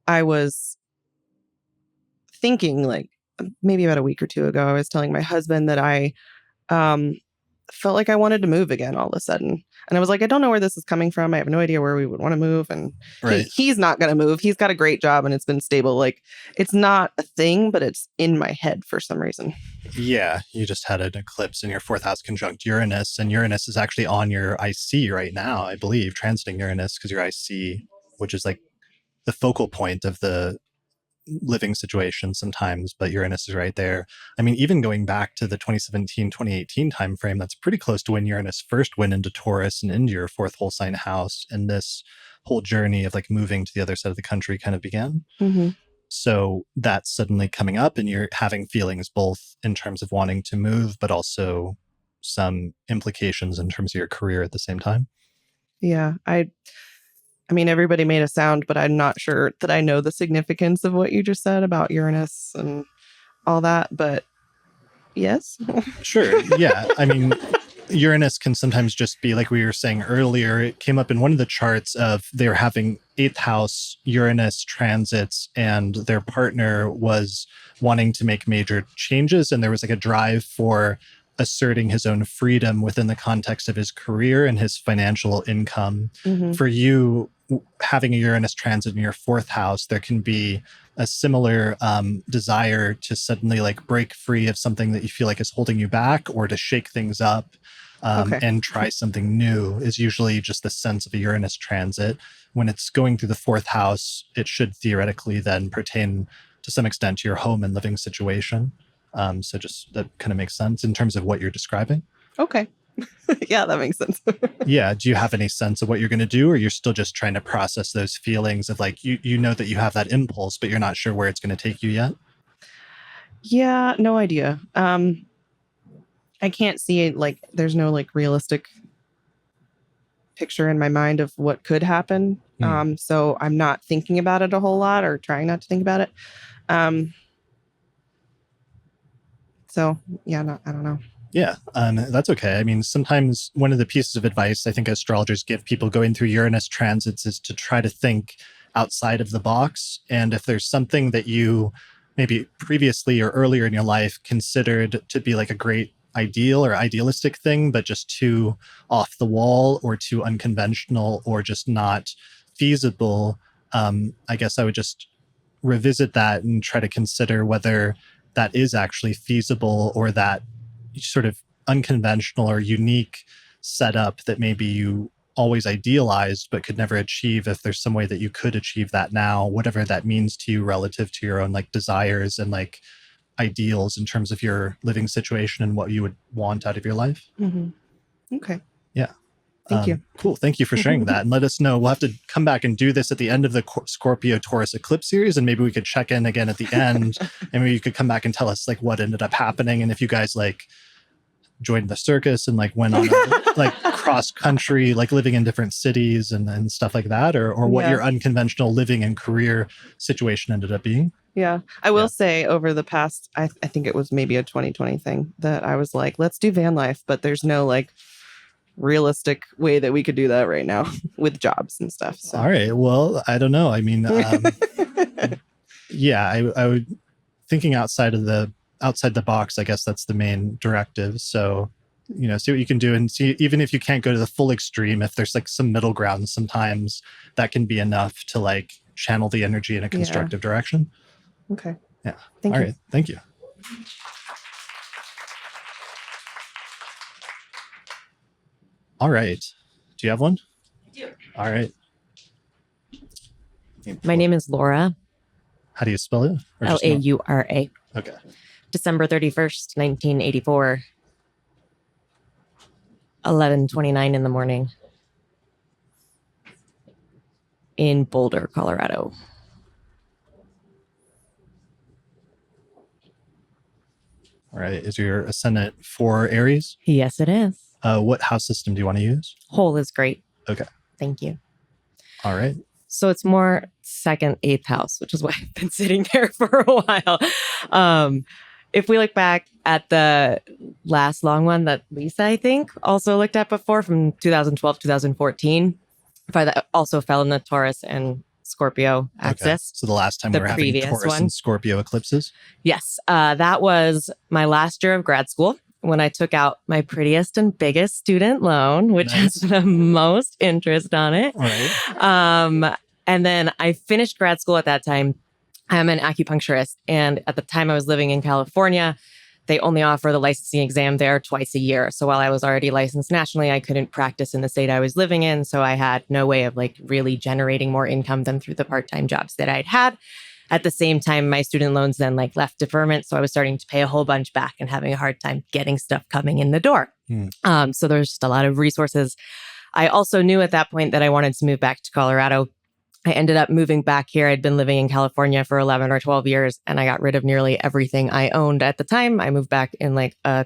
I was thinking like maybe about a week or two ago, I was telling my husband that I felt like I wanted to move again all of a sudden. And I was like, I don't know where this is coming from. I have no idea where we would want to move. And he's not going to move. He's got a great job and it's been stable. Like it's not a thing, but it's in my head for some reason. Yeah, you just had an eclipse in your 4th house conjunct Uranus, and Uranus is actually on your IC right now, I believe, transiting Uranus, because your IC, which is like the focal point of the living situation sometimes, but Uranus is right there. I mean, even going back to the 2017, 2018 timeframe, that's pretty close to when Uranus first went into Taurus and into your 4th whole sign house, and this whole journey of like moving to the other side of the country kind of began. So that's suddenly coming up and you're having feelings both in terms of wanting to move, but also some implications in terms of your career at the same time. Yeah, I mean, everybody made a sound, but I'm not sure that I know the significance of what you just said about Uranus and all that. But yes. Sure. Yeah. I mean, Uranus can sometimes just be like we were saying earlier. It came up in one of the charts of they're having 8th house Uranus transits and their partner was wanting to make major changes. And there was like a drive for asserting his own freedom within the context of his career and his financial income. For you, having a Uranus transit in your 4th house, there can be a similar desire to suddenly like break free of something that you feel like is holding you back, or to shake things up and try something new is usually just the sense of a Uranus transit. When it's going through the 4th house, it should theoretically then pertain to some extent to your home and living situation. So just that kind of makes sense in terms of what you're describing. Okay. Yeah, that makes sense. Yeah. Do you have any sense of what you're going to do, or you're still just trying to process those feelings of like, you know that you have that impulse, but you're not sure where it's going to take you yet? Yeah, no idea. I can't see it, like there's no like realistic picture in my mind of what could happen. So I'm not thinking about it a whole lot, or trying not to think about it. So yeah, I don't know. Yeah, that's okay. I mean, sometimes one of the pieces of advice I think astrologers give people going through Uranus transits is to try to think outside of the box. And if there's something that you maybe previously or earlier in your life considered to be like a great ideal or idealistic thing, but just too off the wall or too unconventional or just not feasible, I guess I would just revisit that and try to consider whether that is actually feasible, or that sort of unconventional or unique setup that maybe you always idealized but could never achieve. If there's some way that you could achieve that now, whatever that means to you relative to your own like desires and like ideals in terms of your living situation and what you would want out of your life. Okay. Yeah. Thank you. Cool. Thank you for sharing that. And let us know. We'll have to come back and do this at the end of the Scorpio Taurus eclipse series. And maybe we could check in again at the end. And maybe you could come back and tell us like what ended up happening. And if you guys like joined the circus and like went on like cross country, like living in different cities and stuff like that, or what your unconventional living and career situation ended up being. Yeah. I will say over the past, I think it was maybe a 2020 thing that I was like, let's do van life, but there's no like realistic way that we could do that right now with jobs and stuff. So. All right. Well, I don't know. I mean, yeah, I would thinking outside the box, I guess that's the main directive. So, you know, see what you can do and see, even if you can't go to the full extreme, if there's like some middle ground, sometimes that can be enough to like channel the energy in a constructive direction. Okay. Yeah. Thank All you. right. Thank you. All right. Do you have one? I do. All right. My name is Laura. How do you spell it? Or just Laura. Okay. December 31st, 1984. 11:29 in the morning. In Boulder, Colorado. All right. Is your ascendant for Aries? Yes, it is. What house system do you want to use? Whole is great. Okay. Thank you. All right. So it's more second, eighth house, which is why I've been sitting there for a while. If we look back at the last long one that Lisa, I think, also looked at before from 2012, 2014, that also fell in the Taurus and Scorpio axis. Okay. So the last time we were having Taurus and Scorpio eclipses? Yes. That was my last year of grad school when I took out my prettiest and biggest student loan, which has the most interest on it. All right. And then I finished grad school at that time. I'm an acupuncturist. And at the time I was living in California, they only offer the licensing exam there twice a year. So while I was already licensed nationally, I couldn't practice in the state I was living in. So I had no way of like really generating more income than through the part-time jobs that I'd had. At the same time, my student loans then like left deferment. So I was starting to pay a whole bunch back and having a hard time getting stuff coming in the door. So there's just a lot of resources. I also knew at that point that I wanted to move back to Colorado. I ended up moving back here. I'd been living in California for 11 or 12 years, and I got rid of nearly everything I owned at the time. I moved back in like a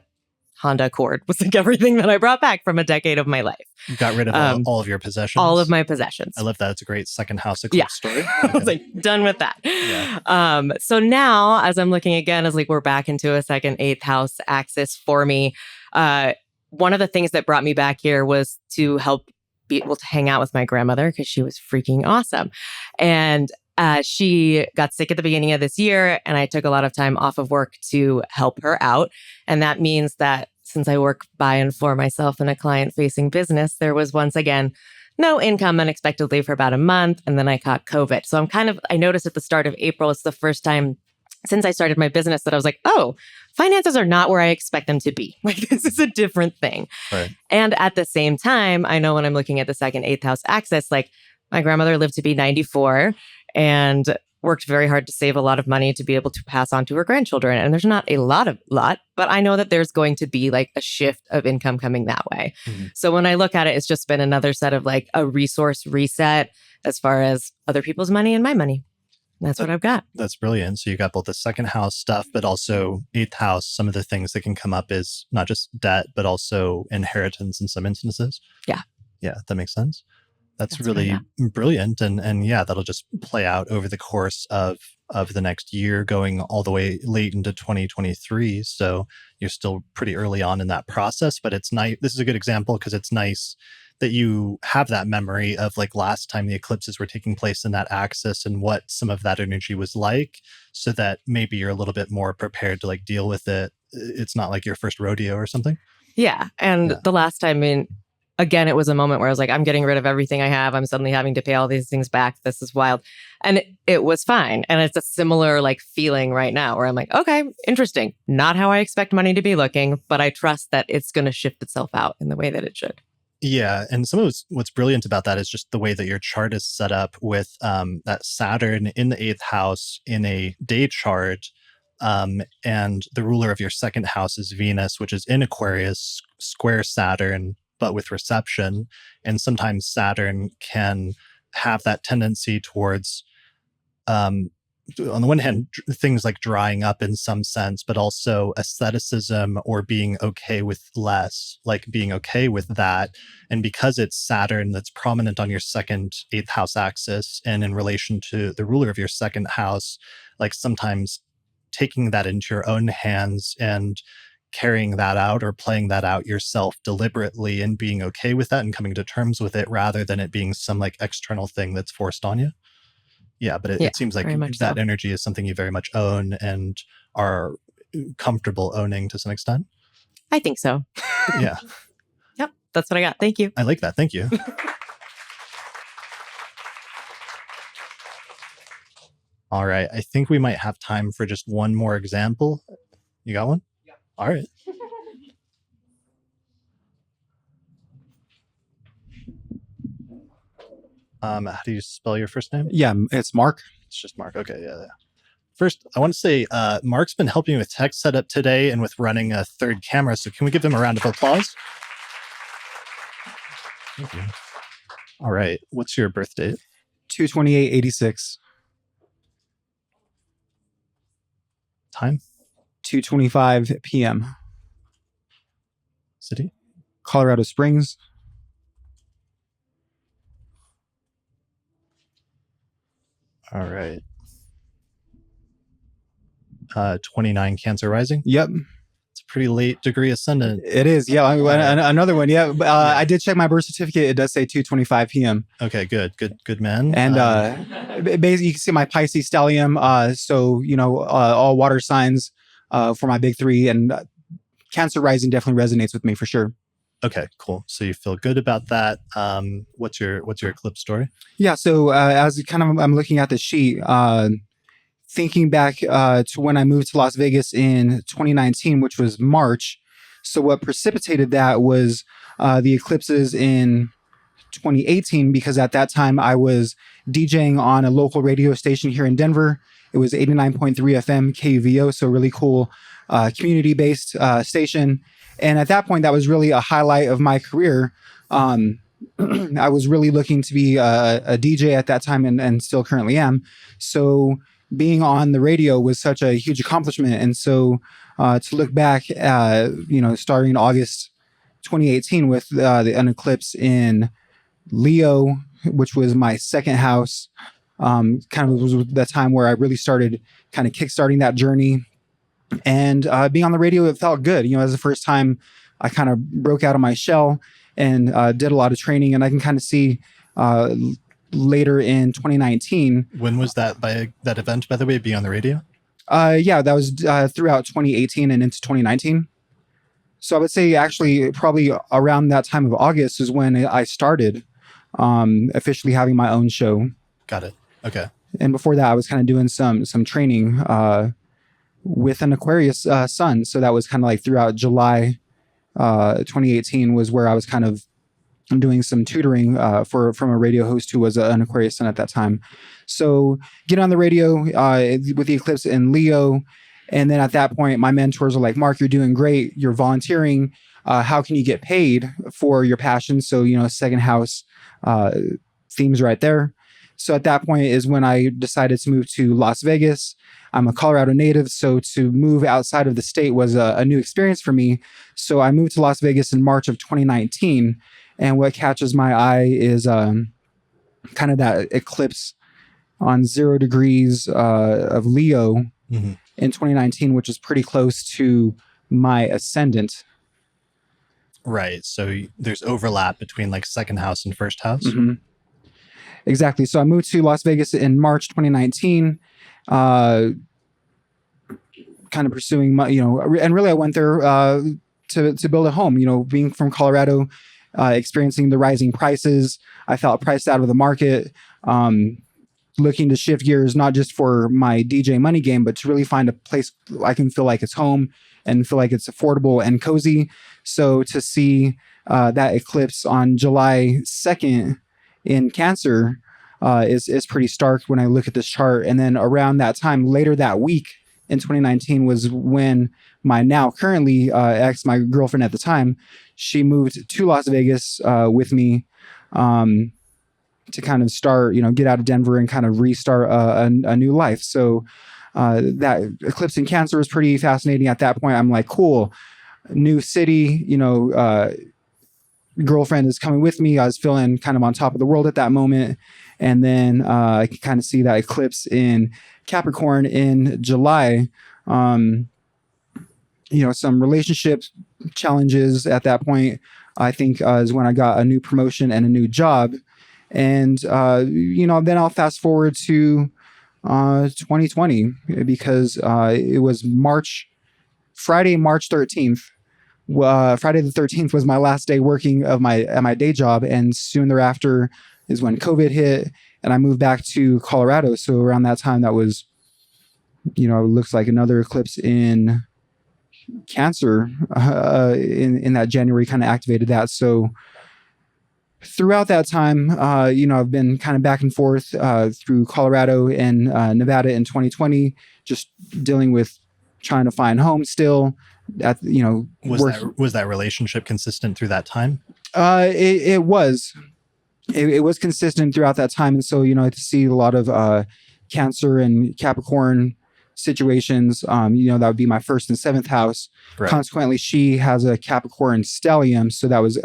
Honda Accord, was like everything that I brought back from a decade of my life. You got rid of all of your possessions? All of my possessions. I love that. It's a great second house eclipse story. I was like, done with that. Yeah. So now, as I'm looking again, as like we're back into a second, eighth house axis for me, one of the things that brought me back here was to help be able to hang out with my grandmother because she was freaking awesome. And she got sick at the beginning of this year, and I took a lot of time off of work to help her out. And that means that since I work by and for myself in a client-facing business, there was once again no income unexpectedly for about a month. And then I caught COVID. So I noticed at the start of April, it's the first time since I started my business that I was like, oh, finances are not where I expect them to be. Like, this is a different thing. Right. And at the same time, I know when I'm looking at the second, eighth house axis, like my grandmother lived to be 94 and worked very hard to save a lot of money to be able to pass on to her grandchildren. And there's not a lot, but I know that there's going to be like a shift of income coming that way. Mm-hmm. So when I look at it, it's just been another set of like a resource reset as far as other people's money and my money. That's what I've got. That's brilliant. So you got both the second house stuff, but also eighth house. Some of the things that can come up is not just debt, but also inheritance in some instances. Yeah. Yeah, that makes sense. That's really brilliant. And yeah, that'll just play out over the course of the next year, going all the way late into 2023. So you're still pretty early on in that process, but it's nice. This is a good example because it's nice that you have that memory of like last time the eclipses were taking place in that axis and what some of that energy was like, so that maybe you're a little bit more prepared to like deal with it. It's not like your first rodeo or something. Yeah. And the last time, again, it was a moment where I was like, I'm getting rid of everything I have. I'm suddenly having to pay all these things back. This is wild. And it was fine. And it's a similar like feeling right now where I'm like, okay, interesting. Not how I expect money to be looking, but I trust that it's going to shift itself out in the way that it should. Yeah. And some of what's brilliant about that is just the way that your chart is set up with that Saturn in the eighth house in a day chart. And the ruler of your second house is Venus, which is in Aquarius, square Saturn, but with reception. And sometimes Saturn can have that tendency towards, on the one hand, things like drying up in some sense, but also asceticism or being okay with less, like being okay with that. And because it's Saturn that's prominent on your second, eighth house axis and in relation to the ruler of your second house, like sometimes taking that into your own hands and carrying that out or playing that out yourself deliberately and being okay with that and coming to terms with it rather than it being some like external thing that's forced on you. Yeah, but it seems like that energy is something you very much own and are comfortable owning to some extent. I think so. Yeah. Yep. That's what I got. Thank you. I like that. Thank you. All right. I think we might have time for just one more example. You got one? Yeah. All right. How do you spell your first name? Yeah, it's Mark. It's just Mark. Okay, yeah. First, I want to say Mark's been helping me with tech setup today and with running a third camera. So can we give him a round of applause? Thank you. All right. What's your birth date? 2/28/86. Time? 2:25 p.m. City? Colorado Springs. All right. 29 Cancer rising. Yep. It's a pretty late degree ascendant. It is. Yeah. Another one. Yeah. I did check my birth certificate. It does say 2:25 p.m. Okay. Good man. And basically, you can see my Pisces stellium. So, all water signs for my big three, and Cancer rising definitely resonates with me for sure. Okay, cool. So you feel good about that. What's your eclipse story? Yeah. So as I'm looking at the sheet, thinking back to when I moved to Las Vegas in 2019, which was March. So what precipitated that was the eclipses in 2018, because at that time I was DJing on a local radio station here in Denver. It was 89.3 FM KUVO, so really cool community-based station. And at that point, that was really a highlight of my career. I was really looking to be a DJ at that time and still currently am. So being on the radio was such a huge accomplishment. And so to look back, starting in August 2018 with an eclipse in Leo, which was my second house, kind of was that time where I really started kind of kickstarting that journey. And being on the radio, it felt good. As the first time I kind of broke out of my shell and did a lot of training. And I can kind of see later in 2019. When was that event, by the way, being on the radio? Yeah, that was throughout 2018 and into 2019. So I would say actually probably around that time of August is when I started officially having my own show. Got it. Okay. And before that, I was kind of doing some training with an Aquarius sun. So that was kind of like throughout July 2018 was where I was kind of doing some tutoring from a radio host who was an Aquarius sun at that time. So get on the radio with the eclipse in Leo. And then at that point, my mentors were like, Mark, you're doing great. You're volunteering. How can you get paid for your passion? So, second house themes right there. So at that point is when I decided to move to Las Vegas. I'm a Colorado native, so to move outside of the state was a new experience for me. So I moved to Las Vegas in March of 2019. And what catches my eye is kind of that eclipse on 0 degrees of Leo in 2019, which is pretty close to my ascendant. Right. So there's overlap between like second house and first house. Mm-hmm. Exactly. So I moved to Las Vegas in March 2019, kind of pursuing my, and really I went there to build a home, being from Colorado, experiencing the rising prices. I felt priced out of the market, looking to shift gears, not just for my DJ money game, but to really find a place I can feel like it's home and feel like it's affordable and cozy. So to see that eclipse on July 2nd in Cancer is pretty stark when I look at this chart. And then around that time, later that week in 2019 was when my now currently ex, my girlfriend at the time, she moved to Las Vegas with me to kind of start, get out of Denver and kind of restart a new life. So that eclipse in Cancer was pretty fascinating. At that point, I'm like, cool, new city, girlfriend is coming with me. I was feeling kind of on top of the world at that moment. And then I could kind of see that eclipse in Capricorn in July. Some relationship challenges at that point, I think is when I got a new promotion and a new job. And, then I'll fast forward to 2020 because it was Friday, March 13th. Friday the 13th was my last day working at my day job. And soon thereafter is when COVID hit and I moved back to Colorado. So around that time, that was, it looks like another eclipse in Cancer in that January kind of activated that. So throughout that time, I've been kind of back and forth through Colorado and Nevada in 2020, just dealing with trying to find home still. Was that relationship consistent through that time? It was. It was consistent throughout that time, and so I see a lot of Cancer and Capricorn situations. That would be my first and seventh house. Right. Consequently, she has a Capricorn stellium, so that was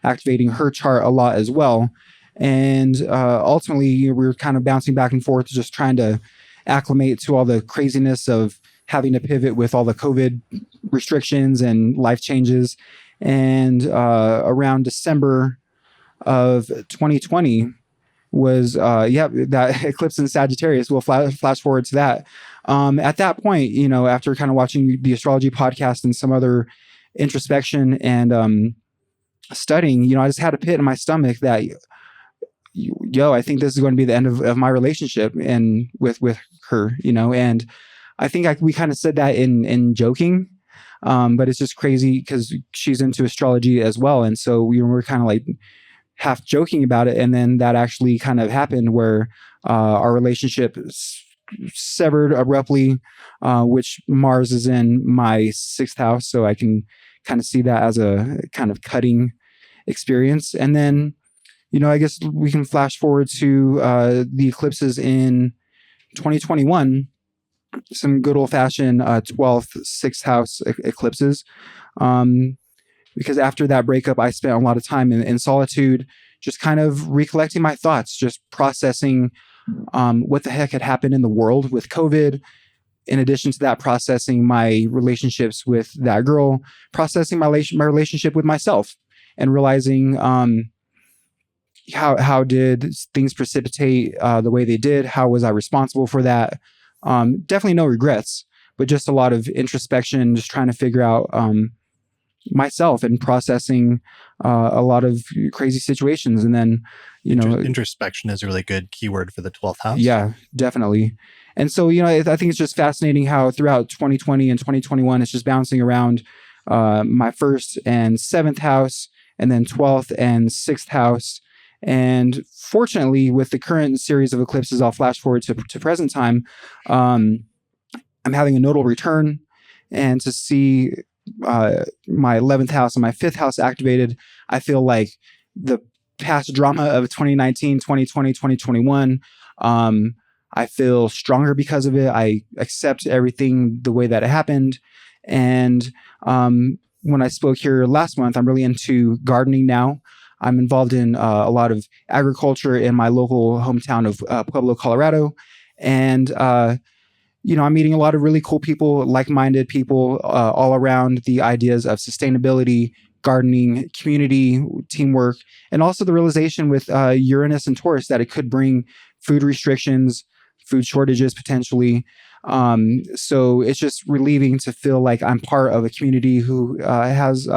activating her chart a lot as well. And ultimately, we were kind of bouncing back and forth, just trying to acclimate to all the craziness of having to pivot with all the COVID restrictions and life changes. And around December of 2020 was, that eclipse in Sagittarius. We'll flash forward to that. At that point, after kind of watching the astrology podcast and some other introspection and studying, I just had a pit in my stomach that, I think this is going to be the end of my relationship and with her, and I think we kind of said that in joking, but it's just crazy because she's into astrology as well. And so we were kind of like half joking about it. And then that actually kind of happened where our relationship severed abruptly, which Mars is in my sixth house. So I can kind of see that as a kind of cutting experience. And then, I guess we can flash forward to the eclipses in 2021. Some good old fashioned 12th, 6th house eclipses. Because after that breakup, I spent a lot of time in solitude, just kind of recollecting my thoughts, just processing what the heck had happened in the world with COVID. In addition to that, processing my relationships with that girl, processing my relationship with myself, and realizing how did things precipitate the way they did? How was I responsible for that? Definitely no regrets, but just a lot of introspection, just trying to figure out myself and processing a lot of crazy situations. And then, introspection is a really good keyword for the 12th house. Yeah, definitely. And so, I think it's just fascinating how throughout 2020 and 2021, it's just bouncing around my first and seventh house, and then 12th and sixth house. And fortunately, with the current series of eclipses, I'll flash forward to present time. I'm having a nodal return, and to see my 11th house and my 5th house activated, I feel like the past drama of 2019, 2020, 2021, I feel stronger because of it. I accept everything the way that it happened. And when I spoke here last month, I'm really into gardening now. I'm involved in a lot of agriculture in my local hometown of Pueblo, Colorado. And, I'm meeting a lot of really cool people, like-minded people all around the ideas of sustainability, gardening, community, teamwork, and also the realization with Uranus and Taurus that it could bring food restrictions, food shortages potentially. So it's just relieving to feel like I'm part of a community who has...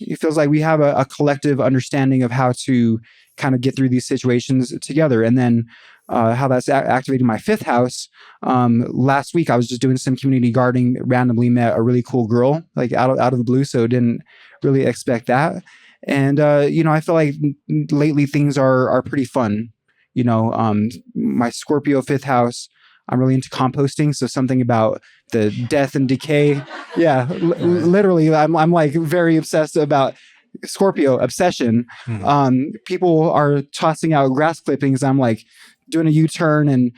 it feels like we have a collective understanding of how to kind of get through these situations together. And then how that's activating my 5th house. Last week, I was just doing some community gardening, randomly met a really cool girl, like out of the blue. So didn't really expect that. And, I feel like lately things are pretty fun. My Scorpio 5th house, I'm really into composting. So something about the death and decay. Yeah, literally, I'm like very obsessed about Scorpio obsession. People are tossing out grass clippings. I'm like doing a U-turn and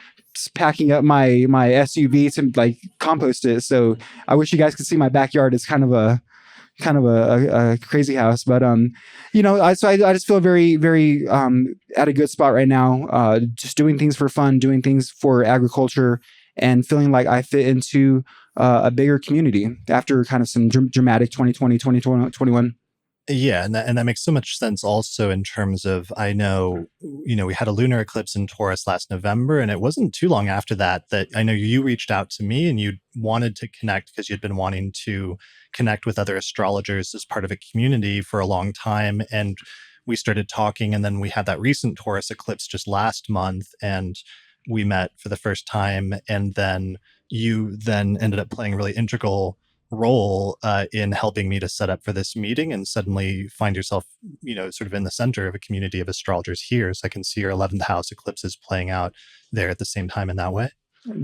packing up my SUV to like compost it. So I wish you guys could see my backyard. It's kind of a crazy house, but I just feel very, very at a good spot right now. Just doing things for fun, doing things for agriculture, and feeling like I fit into a bigger community after kind of some dramatic 2020, 2021. Yeah, and that makes so much sense also in terms of, I know, we had a lunar eclipse in Taurus last November, and it wasn't too long after that I know you reached out to me and you wanted to connect because you'd been wanting to connect with other astrologers as part of a community for a long time. And we started talking, and then we had that recent Taurus eclipse just last month, and we met for the first time. And then you then ended up playing a really integral role in helping me to set up for this meeting, and suddenly find yourself, sort of in the center of a community of astrologers here. So I can see your 11th house eclipses playing out there at the same time in that way.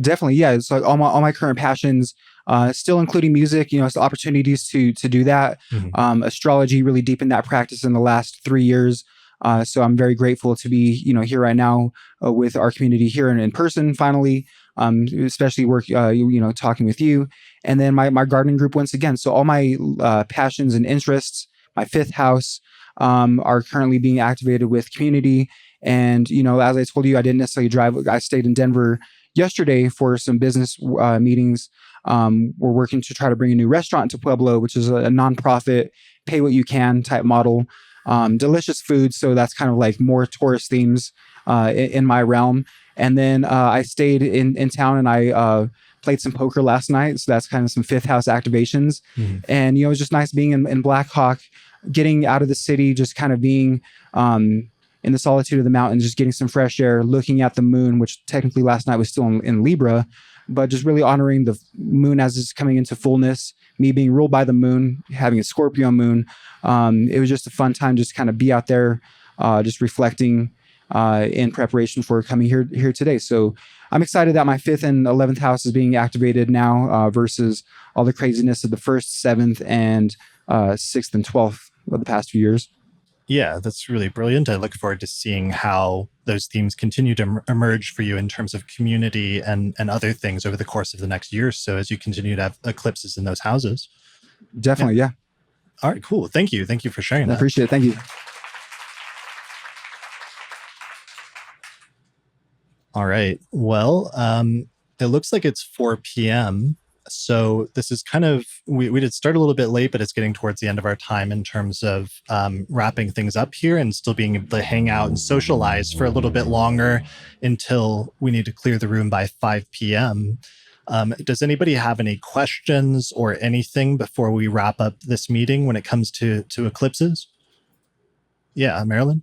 Definitely, yeah. It's like all my current passions, still including music. It's the opportunities to do that. Astrology really deepened that practice in the last 3 years. So I'm very grateful to be, here right now with our community here in person. Finally, especially talking with you, and then my gardening group once again. So all my passions and interests, my 5th house, are currently being activated with community. And as I told you, I didn't necessarily drive. I stayed in Denver yesterday for some business meetings. We're working to try to bring a new restaurant to Pueblo, which is a nonprofit, pay what you can type model. Delicious food. So that's kind of like more tourist themes in my realm. And then I stayed in town, and I played some poker last night. So that's kind of some 5th house activations. And, it was just nice being in Black Hawk, getting out of the city, just kind of being in the solitude of the mountains, just getting some fresh air, looking at the moon, which technically last night was still in Libra, but just really honoring the moon as it's coming into fullness, me being ruled by the moon, having a Scorpio moon. It was just a fun time, just kind of be out there, just reflecting in preparation for coming here today. So I'm excited that my 5th and 11th house is being activated now versus all the craziness of the 1st, 7th, and 6th and 12th of the past few years. Yeah, that's really brilliant. I look forward to seeing how those themes continue to emerge for you in terms of community and other things over the course of the next year or so as you continue to have eclipses in those houses. Definitely, yeah. All right, cool. Thank you. Thank you for sharing that. I appreciate it. Thank you. All right. Well, it looks like it's 4 p.m. So this is kind of, we did start a little bit late, but it's getting towards the end of our time in terms of wrapping things up here and still being able to hang out and socialize for a little bit longer until we need to clear the room by 5 p.m. Does anybody have any questions or anything before we wrap up this meeting when it comes to eclipses? Yeah, Marilyn?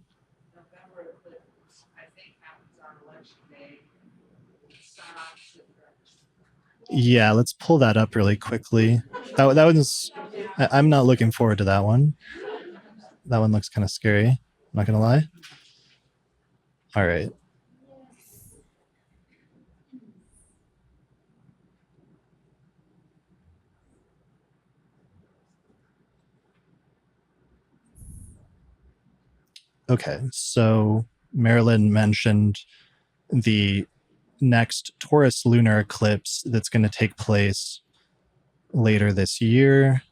Yeah, let's pull that up really quickly. That one's, I'm not looking forward to that one. That one looks kind of scary. I'm not going to lie. All right. Okay, so Marilyn mentioned the next Taurus lunar eclipse that's going to take place later this year.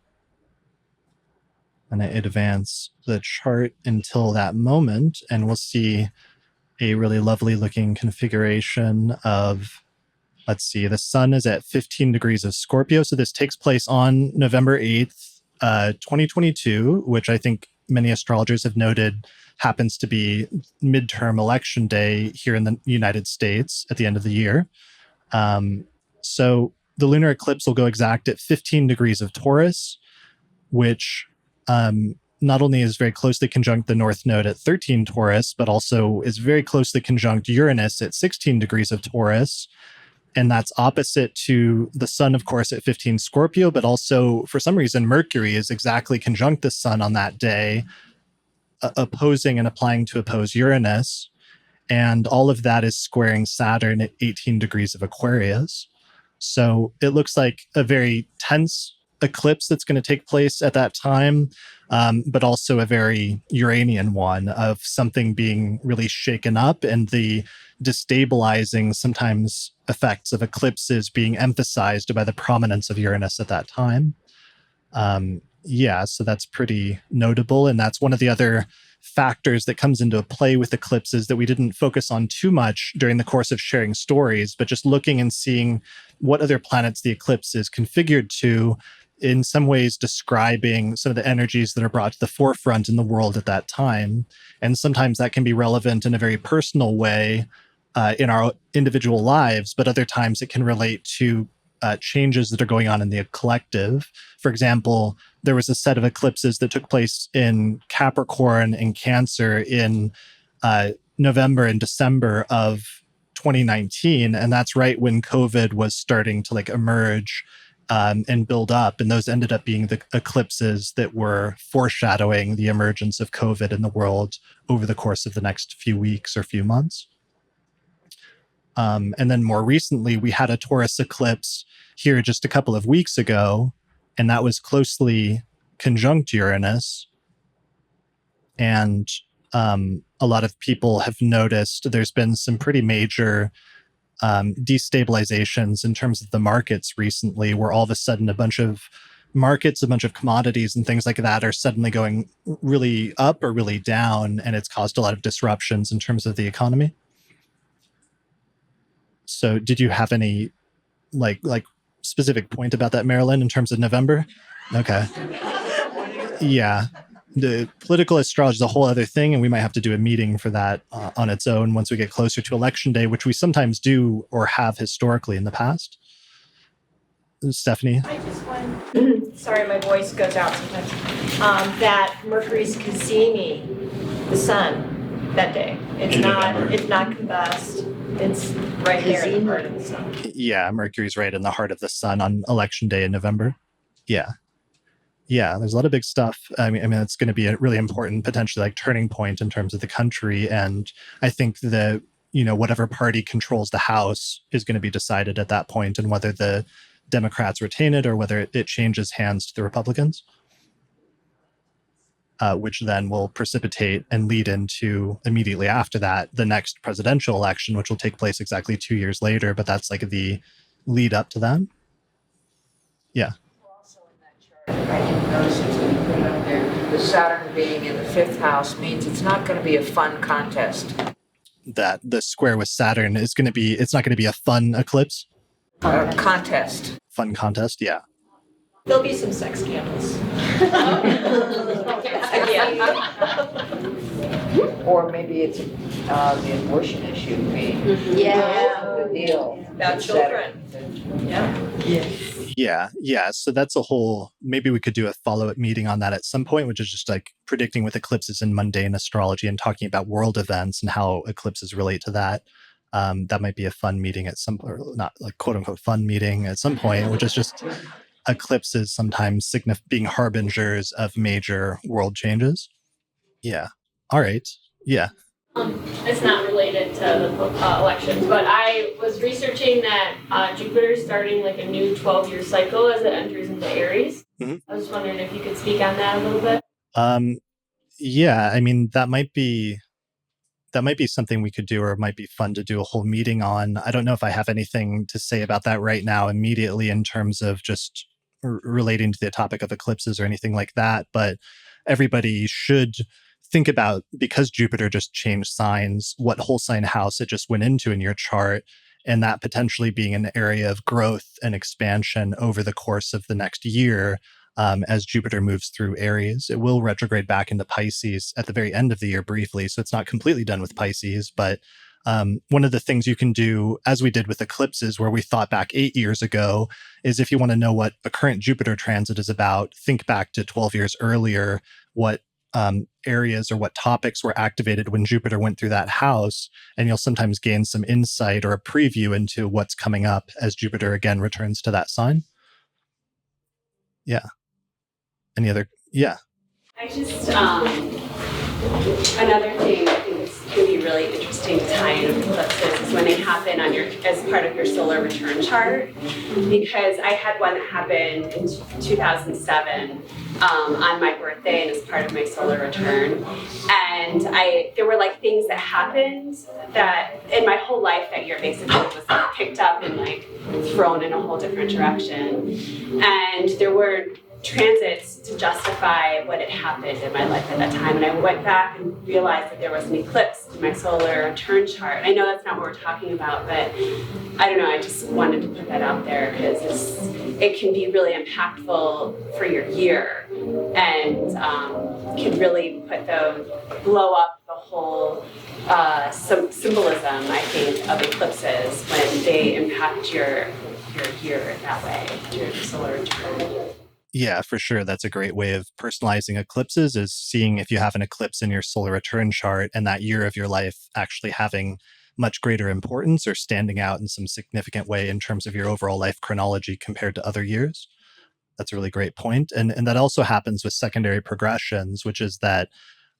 And I advance the chart until that moment, and we'll see a really lovely looking configuration of, let's see, the sun is at 15 degrees of Scorpio. So this takes place on November 8th, 2022, which I think many astrologers have noted happens to be midterm election day here in the United States at the end of the year. So the lunar eclipse will go exact at 15 degrees of Taurus, which not only is very closely conjunct the North Node at 13 Taurus, but also is very closely conjunct Uranus at 16 degrees of Taurus. And that's opposite to the sun, of course, at 15 Scorpio, but also for some reason, Mercury is exactly conjunct the sun on that day, opposing and applying to oppose Uranus. And all of that is squaring Saturn at 18 degrees of Aquarius. So it looks like a very tense eclipse that's going to take place at that time, but also a very Uranian one of something being really shaken up and the destabilizing sometimes effects of eclipses being emphasized by the prominence of Uranus at that time. So that's pretty notable. And that's one of the other factors that comes into play with eclipses that we didn't focus on too much during the course of sharing stories, but just looking and seeing what other planets the eclipse is configured to, in some ways describing some of the energies that are brought to the forefront in the world at that time. And sometimes that can be relevant in a very personal way in our individual lives, but other times it can relate to changes that are going on in the collective. For example, there was a set of eclipses that took place in Capricorn and Cancer in November and December of 2019. And that's right when COVID was starting to emerge and build up. And those ended up being the eclipses that were foreshadowing the emergence of COVID in the world over the course of the next few weeks or few months. And then more recently, we had a Taurus eclipse here just a couple of weeks ago, and that was closely conjunct Uranus. And a lot of people have noticed there's been some pretty major destabilizations in terms of the markets recently, where all of a sudden a bunch of markets, a bunch of commodities and things like that are suddenly going really up or really down, and it's caused a lot of disruptions in terms of the economy. So did you have any like specific point about that, Marilyn, in terms of November? Okay. Yeah. The political astrology is a whole other thing, and we might have to do a meeting for that on its own once we get closer to election day, which we sometimes do or have historically in the past. Stephanie? I just want, sorry, my voice goes out sometimes, that Mercury's Cassini, the sun, that day. It's not combust. It's right there in the heart of the sun. Yeah, Mercury's right in the heart of the sun on election day in November. Yeah, there's a lot of big stuff. I mean, it's going to be a really important, potentially turning point in terms of the country. And I think that, whatever party controls the House is going to be decided at that point, and whether the Democrats retain it or whether it changes hands to the Republicans. Which then will precipitate and lead into, immediately after that, the next presidential election, which will take place exactly 2 years later. But that's the lead up to that. Yeah. Also in that chart, I didn't notice it's going to put up there. The Saturn being in the 5th house means it's not going to be a fun contest. That the square with Saturn is going to be, it's not going to be a fun eclipse. Contest. Fun contest, yeah. There'll be some sex scandals. Or maybe it's the abortion issue being the deal. About children. Yeah. So that's a whole, maybe we could do a follow-up meeting on that at some point, which is just predicting with eclipses in mundane astrology and talking about world events and how eclipses relate to that. That might be a fun meeting at some point, not quote unquote fun meeting at some point, which is just eclipses sometimes being harbingers of major world changes. Yeah. All right. Yeah. It's not related to the elections, but I was researching that Jupiter is starting a new 12-year cycle as it enters into Aries. Mm-hmm. I was wondering if you could speak on that a little bit. Yeah, I mean, that might be something we could do, or it might be fun to do a whole meeting on. I don't know if I have anything to say about that right now immediately in terms of just relating to the topic of eclipses or anything like that, but everybody should think about, because Jupiter just changed signs, what whole sign house it just went into in your chart, and that potentially being an area of growth and expansion over the course of the next year. As Jupiter moves through Aries, it will retrograde back into Pisces at the very end of the year briefly. So it's not completely done with Pisces, but one of the things you can do, as we did with eclipses, where we thought back 8 years ago, is if you want to know what a current Jupiter transit is about, think back to 12 years earlier, what areas or what topics were activated when Jupiter went through that house, and you'll sometimes gain some insight or a preview into what's coming up as Jupiter again returns to that sign. Yeah. Any other? Yeah. I just, another thing it's going to be really interesting to tie in eclipses is when they happen on your as part of your solar return chart, because I had one that happened in 2007 on my birthday and as part of my solar return, and there were like things that happened that in my whole life that year basically was like picked up and like thrown in a whole different direction, and there were transits to justify what had happened in my life at that time. And I went back and realized that there was an eclipse in my solar return chart. I know that's not what we're talking about, but I don't know, I just wanted to put that out there because it can be really impactful for your year and can really blow up the whole symbolism, I think, of eclipses when they impact your year that way, your solar return. Yeah, for sure. That's a great way of personalizing eclipses, is seeing if you have an eclipse in your solar return chart and that year of your life actually having much greater importance or standing out in some significant way in terms of your overall life chronology compared to other years. That's a really great point. And that also happens with secondary progressions, which is that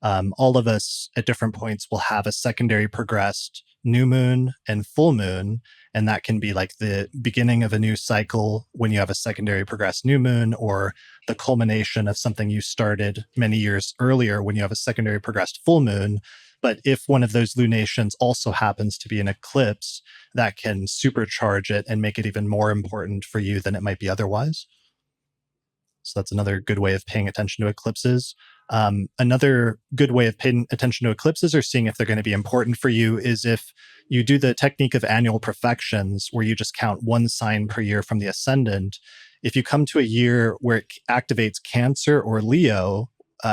all of us at different points will have a secondary progressed new moon and full moon. And that can be like the beginning of a new cycle when you have a secondary progressed new moon, or the culmination of something you started many years earlier when you have a secondary progressed full moon. But if one of those lunations also happens to be an eclipse, that can supercharge it and make it even more important for you than it might be otherwise. So that's another good way of paying attention to eclipses. Another good way of paying attention to eclipses or seeing if they're going to be important for you is if you do the technique of annual profections, where you just count one sign per year from the ascendant. If you come to a year where it activates Cancer or Leo,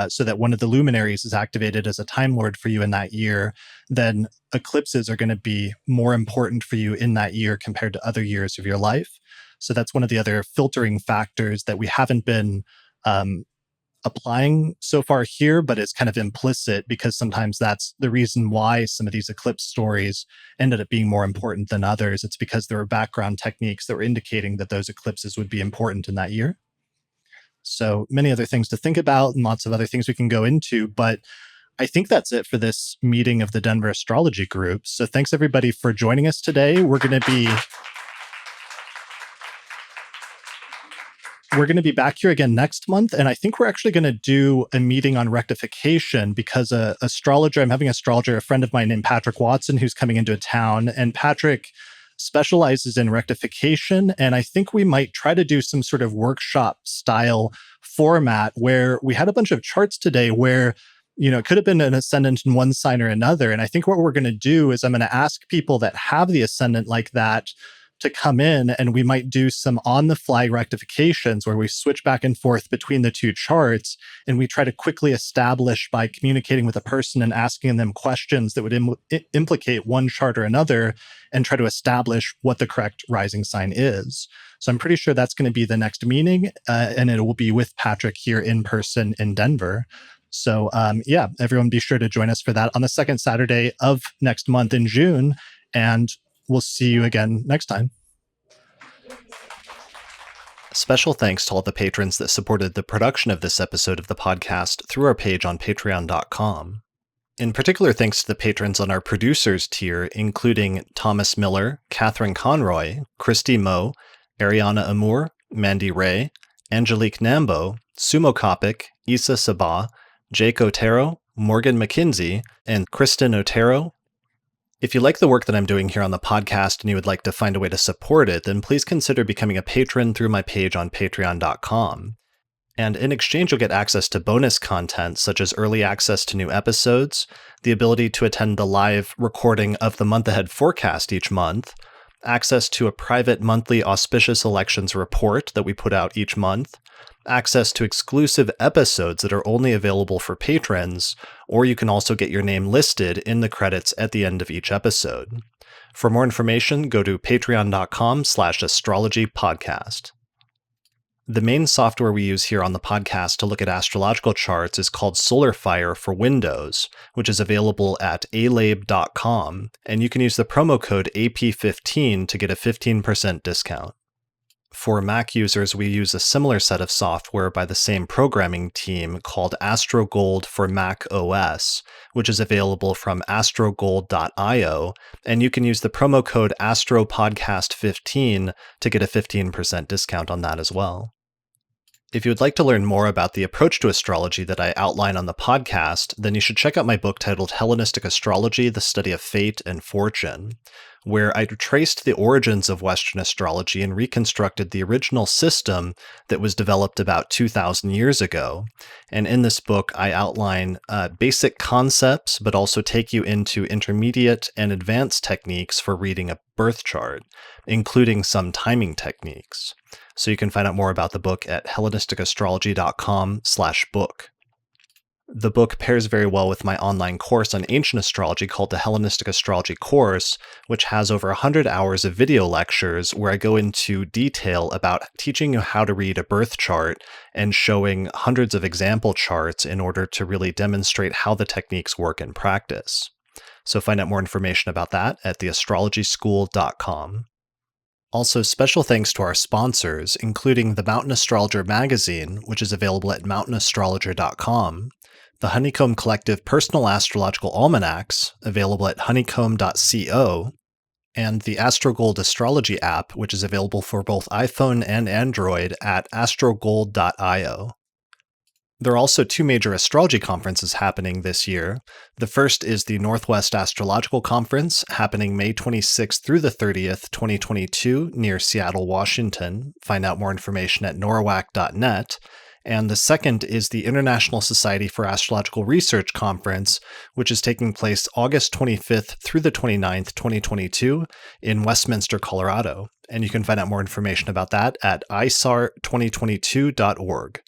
so that one of the luminaries is activated as a Time Lord for you in that year, then eclipses are going to be more important for you in that year compared to other years of your life. So that's one of the other filtering factors that we haven't been applying so far here, but it's kind of implicit because sometimes that's the reason why some of these eclipse stories ended up being more important than others. It's because there were background techniques that were indicating that those eclipses would be important in that year. So many other things to think about and lots of other things we can go into, but I think that's it for this meeting of the Denver Astrology Group. So thanks everybody for joining us today. We're going to be back here again next month. And I think we're actually going to do a meeting on rectification because I'm having an astrologer, a friend of mine named Patrick Watson, who's coming into town. And Patrick specializes in rectification. And I think we might try to do some sort of workshop style format where we had a bunch of charts today where, it could have been an ascendant in one sign or another. And I think what we're going to do is I'm going to ask people that have the ascendant like that to come in, and we might do some on-the-fly rectifications where we switch back and forth between the two charts, and we try to quickly establish by communicating with a person and asking them questions that would implicate one chart or another, and try to establish what the correct rising sign is. So I'm pretty sure that's going to be the next meeting, and it will be with Patrick here in person in Denver. So everyone be sure to join us for that on the second Saturday of next month in June, and we'll see you again next time. Special thanks to all the patrons that supported the production of this episode of the podcast through our page on patreon.com. In particular, thanks to the patrons on our producers tier, including Thomas Miller, Catherine Conroy, Christy Moe, Ariana Amour, Mandy Ray, Angelique Nambo, Sumo Kopic, Issa Sabah, Jake Otero, Morgan McKinsey, and Kristen Otero. If you like the work that I'm doing here on the podcast and you would like to find a way to support it, then please consider becoming a patron through my page on patreon.com. And in exchange, you'll get access to bonus content such as early access to new episodes, the ability to attend the live recording of the month ahead forecast each month, access to a private monthly auspicious elections report that we put out each month, access to exclusive episodes that are only available for patrons, or you can also get your name listed in the credits at the end of each episode. For more information, go to patreon.com/astrologypodcast. The main software we use here on the podcast to look at astrological charts is called SolarFire for Windows, which is available at alabe.com, and you can use the promo code AP15 to get a 15% discount. For Mac users, we use a similar set of software by the same programming team called AstroGold for Mac OS, which is available from astrogold.io, and you can use the promo code AstroPodcast15 to get a 15% discount on that as well. If you would like to learn more about the approach to astrology that I outline on the podcast, then you should check out my book titled Hellenistic Astrology, The Study of Fate and Fortune, where I traced the origins of Western astrology and reconstructed the original system that was developed about 2,000 years ago. And in this book, I outline basic concepts, but also take you into intermediate and advanced techniques for reading a birth chart, including some timing techniques. So you can find out more about the book at HellenisticaStrology.com/book. The book pairs very well with my online course on ancient astrology called the Hellenistic Astrology Course, which has over 100 hours of video lectures where I go into detail about teaching you how to read a birth chart and showing hundreds of example charts in order to really demonstrate how the techniques work in practice. So find out more information about that at theastrologyschool.com. Also, special thanks to our sponsors, including the Mountain Astrologer magazine, which is available at mountainastrologer.com, the Honeycomb Collective Personal Astrological Almanacs, available at honeycomb.co, and the AstroGold Astrology app, which is available for both iPhone and Android at astrogold.io. There are also two major astrology conferences happening this year. The first is the Northwest Astrological Conference, happening May 26th through the 30th, 2022, near Seattle, Washington. Find out more information at norwac.net. And the second is the International Society for Astrological Research Conference, which is taking place August 25th through the 29th, 2022, in Westminster, Colorado. And you can find out more information about that at isar2022.org.